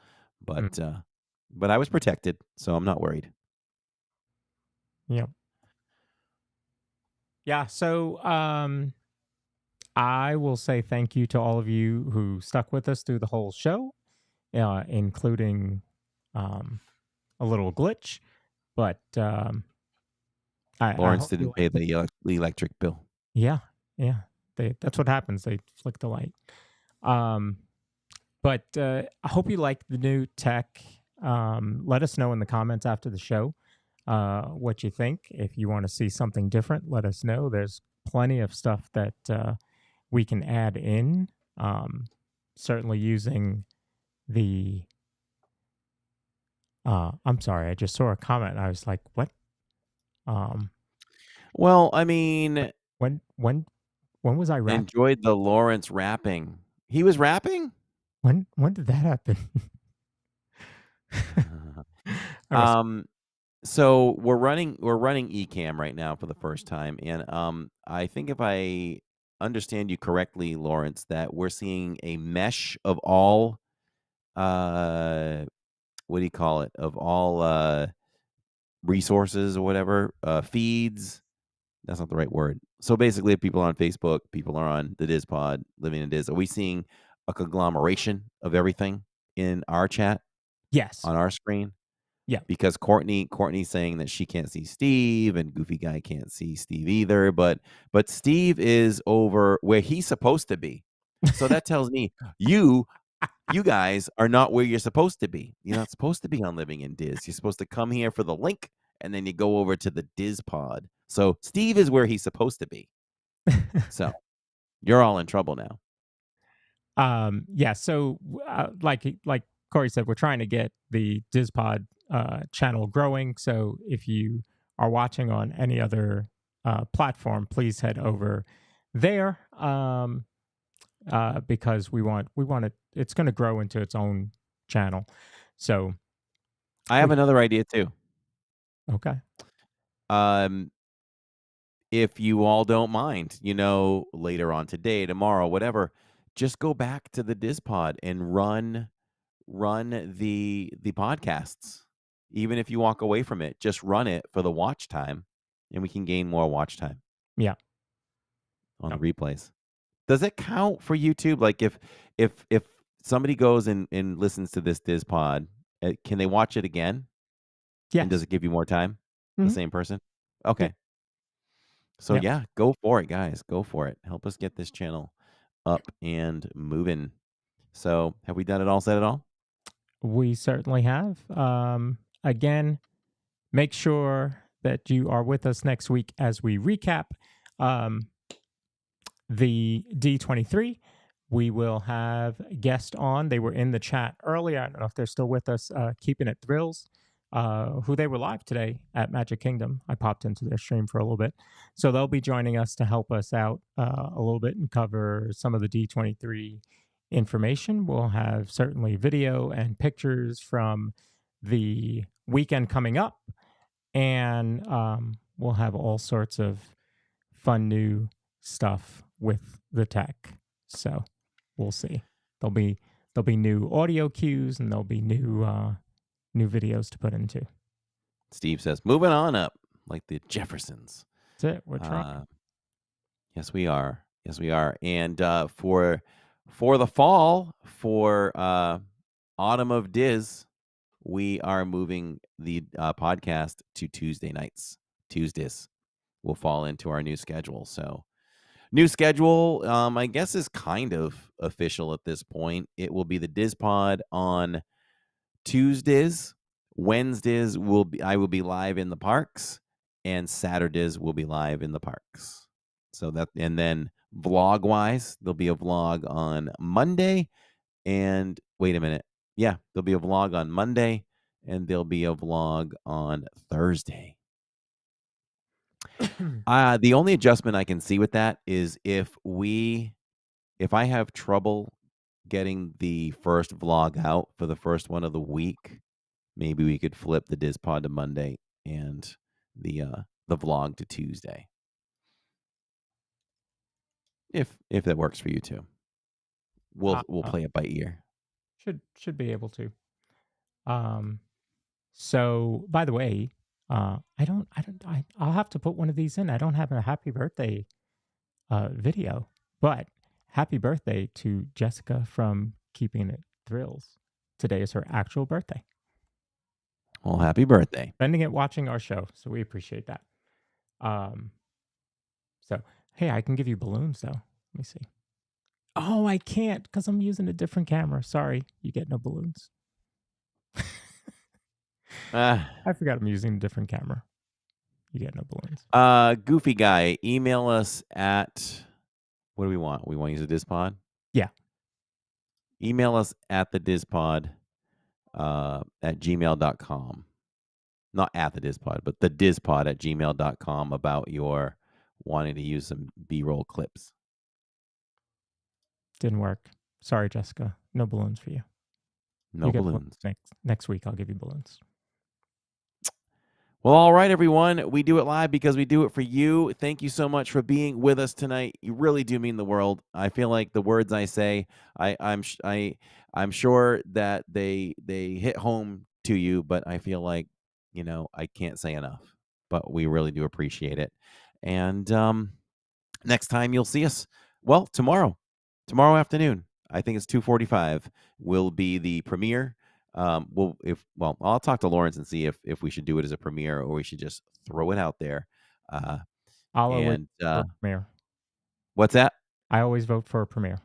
Mm. but I was protected, so I'm not worried. Yeah. Yeah. So I will say thank you to all of you who stuck with us through the whole show, including a little glitch, but I Lawrence hope you didn't pay the electric bill. Yeah, yeah. That's what happens. They flick the light. Um, but I hope you like the new tech. Let us know in the comments after the show what you think. If you want to see something different, let us know. There's plenty of stuff that we can add in. Certainly using the. I'm sorry, I just saw a comment. And I was like, "What?" Well, I mean, When was I rapping? enjoyed the Lawrence rapping. He was rapping? When did that happen? I must. So we're running Ecamm right now for the first time, and I think if I understand you correctly, Lawrence, that we're seeing a mesh of all what do you call it? Of all resources or whatever, feeds. That's not the right word. So basically, if people are on Facebook, people are on the DIZPod, living in Diz. Are we seeing a conglomeration of everything in our chat Yes. on our screen? Yeah. Because Courtney's saying that she can't see Steve, and Goofy Guy can't see Steve either. But Steve is over where he's supposed to be. So that tells me you guys are not where you're supposed to be. You're not supposed to be on Living in Diz. You're supposed to come here for the link, and then you go over to the DIZPod. So Steve is where he's supposed to be. So you're all in trouble now. Yeah. So, like Corey said, we're trying to get the DIZPod channel growing. So, if you are watching on any other platform, please head over there because we want it. It's going to grow into its own channel. So, I have another idea too. Okay. If you all don't mind, later on today, tomorrow, whatever, just go back to the DIZPod and run the podcasts. Even if you walk away from it, just run it for the watch time, and we can gain more watch time. Yeah. On the replays. Does it count for YouTube? Like if somebody goes and listens to this DIZPod, can they watch it again? Yeah. And does it give you more time? The same person? Okay. Yeah. So yeah, go for it, guys. Go for it. Help us get this channel up and moving. So have we done it all? Said it all? We certainly have. Again, make sure that you are with us next week as we recap the D23. We will have guests on. They were in the chat earlier. I don't know if they're still with us. Keeping It Thrills, who they were live today at Magic Kingdom. I popped into their stream for a little bit. So they'll be joining us to help us out a little bit and cover some of the D23 information. We'll have certainly video and pictures from the weekend coming up. And we'll have all sorts of fun new stuff with the tech. So we'll see. There'll be new audio cues, and there'll be new videos to put into. Steve says, moving on up like the Jeffersons. That's it. We're trying. Yes, we are. Yes, we are. And for the fall, for Autumn of Diz, we are moving the podcast to Tuesday nights. Tuesdays will fall into our new schedule. So, new schedule, I guess, is kind of official at this point. It will be the DIZPod on Tuesdays. Wednesdays I will be live in the parks, and Saturdays will be live in the parks. So that, and then vlog wise, there'll be a vlog on Monday, and wait a minute. Yeah, there'll be a vlog on Monday, and there'll be a vlog on Thursday. The only adjustment I can see with that is if I have trouble getting the first vlog out for the first one of the week, maybe we could flip the DIZPod to Monday and the vlog to Tuesday. If that works for you too. We'll play it by ear. Should be able to. So by the way, I'll have to put one of these in. I don't have a happy birthday video, but happy birthday to Jessica from Keeping It Thrills. Today is her actual birthday. Well, happy birthday. Spending it watching our show, so we appreciate that. So hey, I can give you balloons though. Let me see. Oh, I can't because I'm using a different camera. Sorry, you get no balloons. I forgot I'm using a different camera. You get no balloons. Goofy guy, email us at, what do we want? We want to use a DIZPod? Yeah. Email us at the DIZPod at gmail.com. Not at the DIZPod, but the DIZPod at gmail.com about your wanting to use some B-roll clips. Didn't work. Sorry, Jessica. No balloons for you. No balloons. Next week, I'll give you balloons. Well, all right, everyone. We do it live because we do it for you. Thank you so much for being with us tonight. You really do mean the world. I feel like the words I say, I'm sure that they hit home to you, but I feel like, I can't say enough. But we really do appreciate it. And next time you'll see us, well, tomorrow afternoon. I think it's 2:45 will be the premiere. I'll talk to Lawrence and see if we should do it as a premiere or we should just throw it out there. I'll always vote for a premiere. What's that? I always vote for a premiere.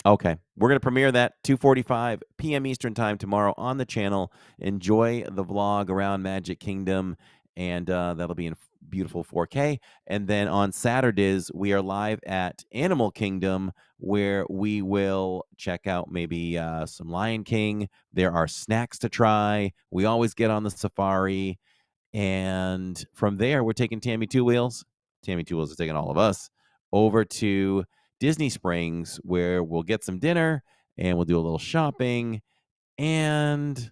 Okay, we're gonna premiere that 2:45 p.m. Eastern time tomorrow on the channel. Enjoy the vlog around Magic Kingdom, and that'll be in beautiful 4K. And then on Saturdays, we are live at Animal Kingdom, where we will check out maybe some Lion King. There are snacks to try. We always get on the safari. And from there, we're taking Tammy Two Wheels. Tammy Two Wheels is taking all of us over to Disney Springs, where we'll get some dinner and we'll do a little shopping. And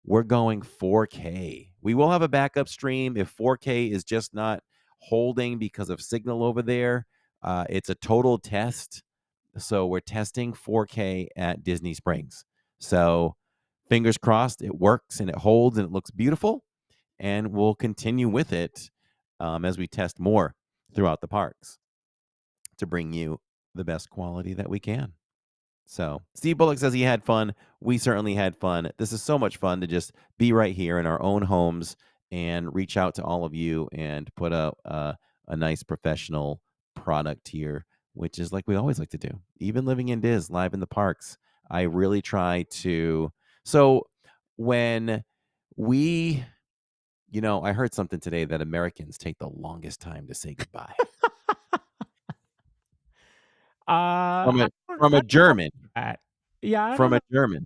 we're going 4K. We will have a backup stream if 4K is just not holding because of signal over there. It's a total test. So we're testing 4K at Disney Springs. So fingers crossed it works and it holds and it looks beautiful. And we'll continue with it as we test more throughout the parks to bring you the best quality that we can. So Steve Bullock says he had fun. We certainly had fun. This is so much fun to just be right here in our own homes and reach out to all of you and put out a nice professional product here, which is like we always like to do. Even living in Diz, live in the parks, I really try to. So when we, I heard something today that Americans take the longest time to say goodbye. From a German. Yeah, from a German.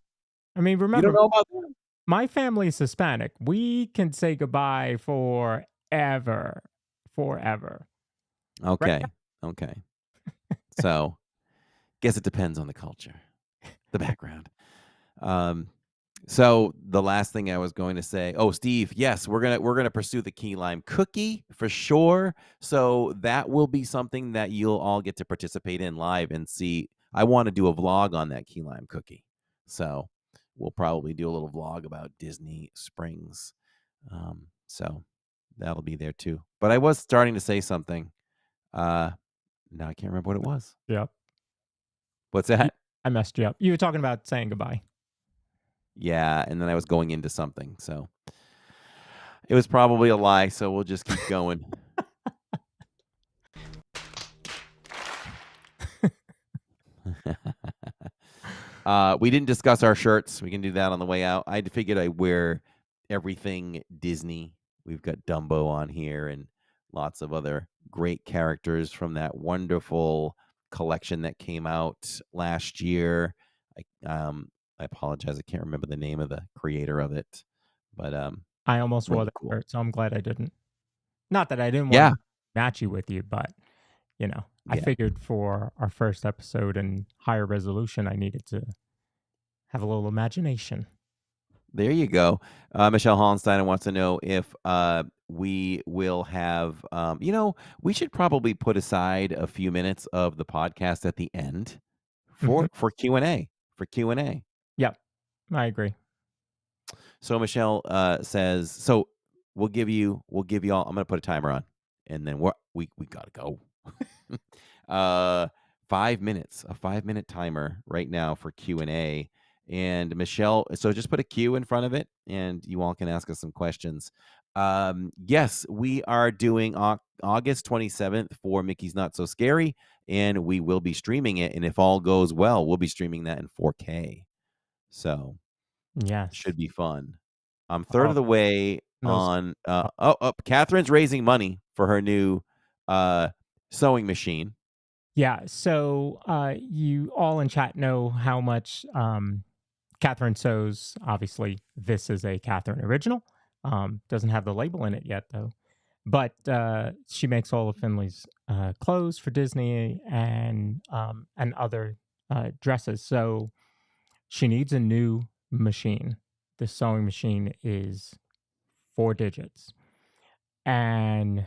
I mean, remember, you don't know about that? My family is Hispanic. We can say goodbye forever. Okay. Right? Okay. So, guess it depends on the culture, the background. So the last thing I was going to say, Steve, yes, we're gonna pursue the key lime cookie for sure. So that will be something that you'll all get to participate in live and see. I want to do a vlog on that key lime cookie, so we'll probably do a little vlog about Disney Springs. So that'll be there too. But I was starting to say something. Now I can't remember what it was. Yep. What's that? I messed you up. You were talking about saying goodbye. Yeah, and then I was going into something, so it was probably a lie, so we'll just keep going. We didn't discuss our shirts. We can do that on the way out. I figured I'd wear everything Disney. We've got Dumbo on here and lots of other great characters from that wonderful collection that came out last year. I apologize. I can't remember the name of the creator of it, but I almost wore really that cool. shirt, so I'm glad I didn't. Not that I didn't want Yeah, to match you with you, but I yeah. figured for our first episode and higher resolution, I needed to have a little imagination. There you go. Michelle Hollenstein wants to know if we will have, we should probably put aside a few minutes of the podcast at the end Hmm. for Q&A, for Q&A. Yep, I agree. So Michelle says, so we'll give you all, I'm going to put a timer on and then we got to go. 5 minutes, a 5-minute timer right now for Q&A. And Michelle, so just put a Q in front of it and you all can ask us some questions. Yes, we are doing August 27th for Mickey's Not So Scary, and we will be streaming it. And if all goes well, we'll be streaming that in 4K. So Yes. should be fun. I'm third Oh, of the way those. on Catherine's raising money for her new sewing machine. Yeah. So you all in chat know how much Catherine sews. Obviously, this is a Catherine original. Doesn't have the label in it yet, though. But she makes all of Finley's clothes for Disney and other dresses. So she needs a new machine. The sewing machine is 4 digits, and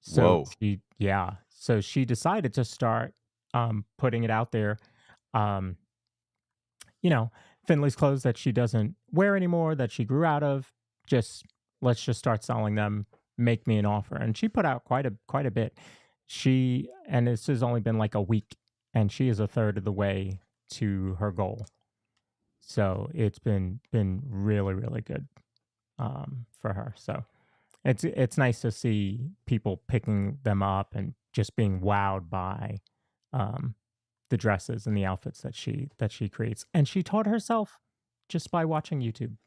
so Whoa. so she decided to start putting it out there. Um, you know, Finley's clothes that she doesn't wear anymore, that she grew out of. Just let's just start selling them. Make me an offer, and she put out quite a bit. And this has only been like a week, and she is a third of the way to her goal. So it's been really good for her. So it's nice to see people picking them up and just being wowed by the dresses and the outfits that she creates. And she taught herself just by watching YouTube.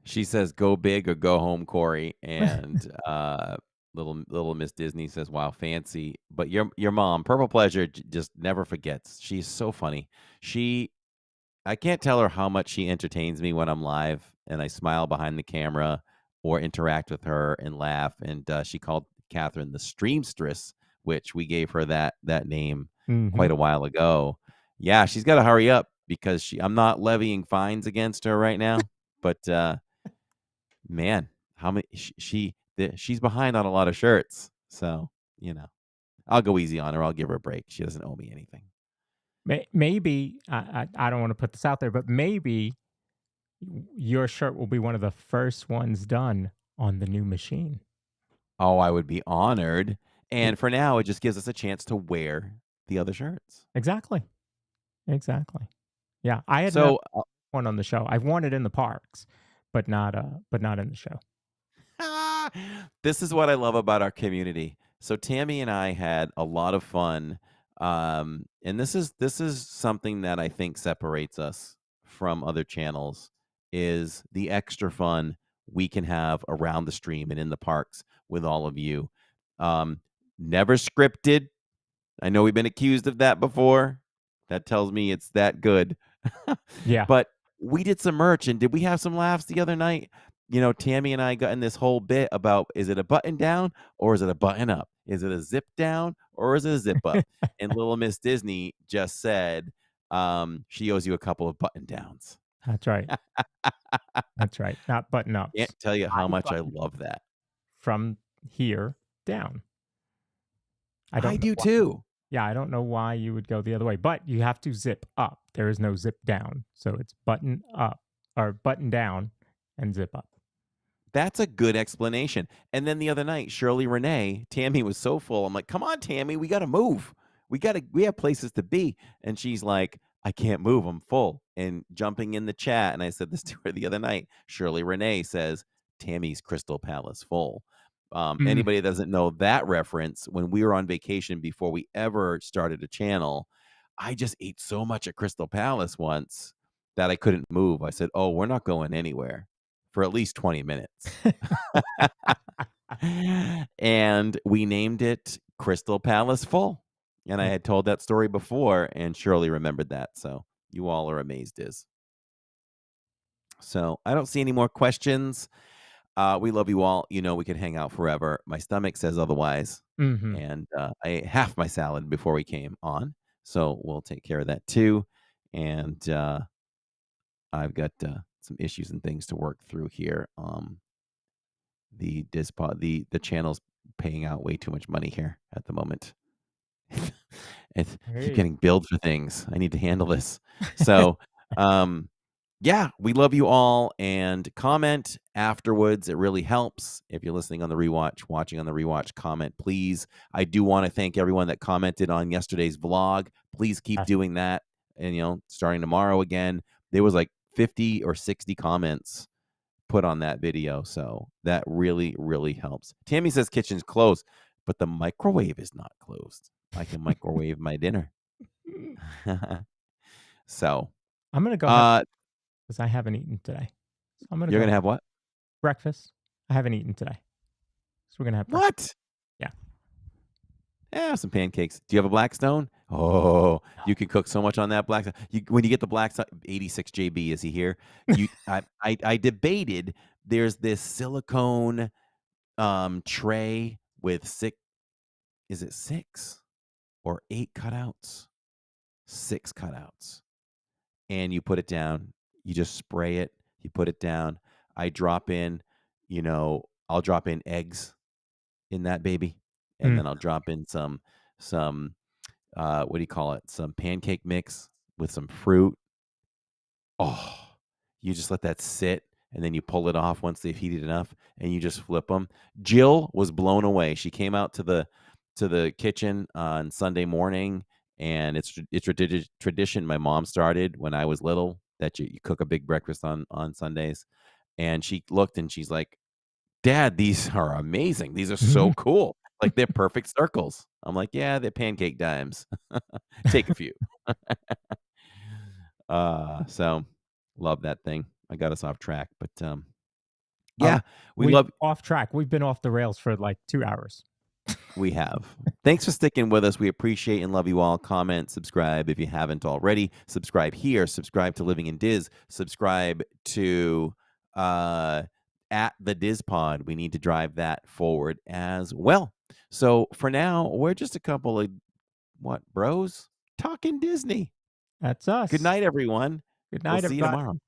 She says, "Go big or go home, Corey." And little Miss Disney says, "Wow, fancy." But your mom, Purple Pleasure, just never forgets. She's so funny. I can't tell her how much she entertains me when I'm live and I smile behind the camera or interact with her and laugh. And she called Catherine the Streamstress, which we gave her that name Hmm. quite a while ago. Yeah, she's got to hurry up because I'm not levying fines against her right now. But man, how many she's behind on a lot of shirts. So, I'll go easy on her. I'll give her a break. She doesn't owe me anything. Maybe I don't want to put this out there, but maybe your shirt will be one of the first ones done on the new machine. Oh, I would be honored. Yeah. And for now, it just gives us a chance to wear the other shirts. Exactly. Yeah, I had never So, one on the show. I've worn it in the parks, but not in the show. this is what I love about our community. So Tammy and I had a lot of fun. And this is something that I think separates us from other channels is the extra fun we can have around the stream and in the parks with all of you. Never scripted. I know we've been accused of that before. That tells me it's that good. Yeah. But we did some merch, and did we have some laughs the other night? Tammy and I got in this whole bit about, is it a button down or is it a button up? Is it a zip down or is it a zip up? And little Miss Disney just said she owes you a couple of button downs. That's right. That's right. Not button ups. Can't tell you how much I button love that. from here down. I don't know do why. too. Yeah, I don't know why you would go the other way, but you have to zip up. There is no zip down. So it's button up or button down and zip up. That's a good explanation. And then the other night, Shirley Renee, Tammy was so full. I'm like, come on, Tammy, we got to move. We have places to be. And she's like, I can't move. I'm full. And jumping in the chat, and I said this to her the other night. Shirley Renee says, Tammy's Crystal Palace full. Mm. Anybody that doesn't know that reference, when we were on vacation before we ever started a channel, I just ate so much at Crystal Palace once that I couldn't move. I said, oh, we're not going anywhere for at least 20 minutes. And we named it Crystal Palace Full. And I had told that story before, and Shirley remembered that. So you all are amazed, Diz. So I don't see any more questions. We love you all. You know we could hang out forever. My stomach says otherwise. Hmm. And I ate half my salad before we came on. So we'll take care of that too. And I've got some issues and things to work through here. The DIZPod, the channel's paying out way too much money here at the moment. I keep Hey. getting billed for things. I need to handle this. So, yeah, we love you all, and comment afterwards. It really helps. If you're listening on the rewatch, watching on the rewatch, comment, please. I do want to thank everyone that commented on yesterday's vlog. Please keep Yes. doing that. And, starting tomorrow again, there was like 50 or 60 comments put on that video. So that really, really helps. Tammy says kitchen's closed, but the microwave is not closed. I can microwave my dinner. So I'm gonna go have uh because I haven't eaten today. So I'm gonna you're go gonna have what? breakfast. I haven't eaten today, so we're gonna have breakfast. What? Yeah. Yeah, some pancakes. Do you have a Blackstone? Oh, you can cook so much on that Blackstone. When you get the Blackstone, 86 JB, is he here? I debated. There's this silicone tray with is it 6 or 8 cutouts? 6 cutouts. And you put it down. You just spray it. You put it down. I drop in, I'll drop in eggs in that baby, and Mm. then I'll drop in some what do you call it? Some pancake mix with some fruit. Oh, you just let that sit, and then you pull it off once they've heated enough, and you just flip them. Jill was blown away. She came out to the kitchen on Sunday morning, and it's tradition my mom started when I was little, that you cook a big breakfast on Sundays. And she looked and she's like, Dad, these are amazing. These are so cool. Like, they're perfect circles. I'm like, yeah, they're pancake dimes. Take a few. So love that thing. I got us off track, but yeah, we We love off track. We've been off the rails for like 2 hours. we have. Thanks for sticking with us. We appreciate and love you all. Comment, subscribe if you haven't already. Subscribe here. Subscribe to Living in Diz. Subscribe to at the DIZPod. We need to drive that forward as well. So for now, we're just a couple of bros talking Disney. That's us. Good night, everyone. Good We'll night, see you everybody. tomorrow.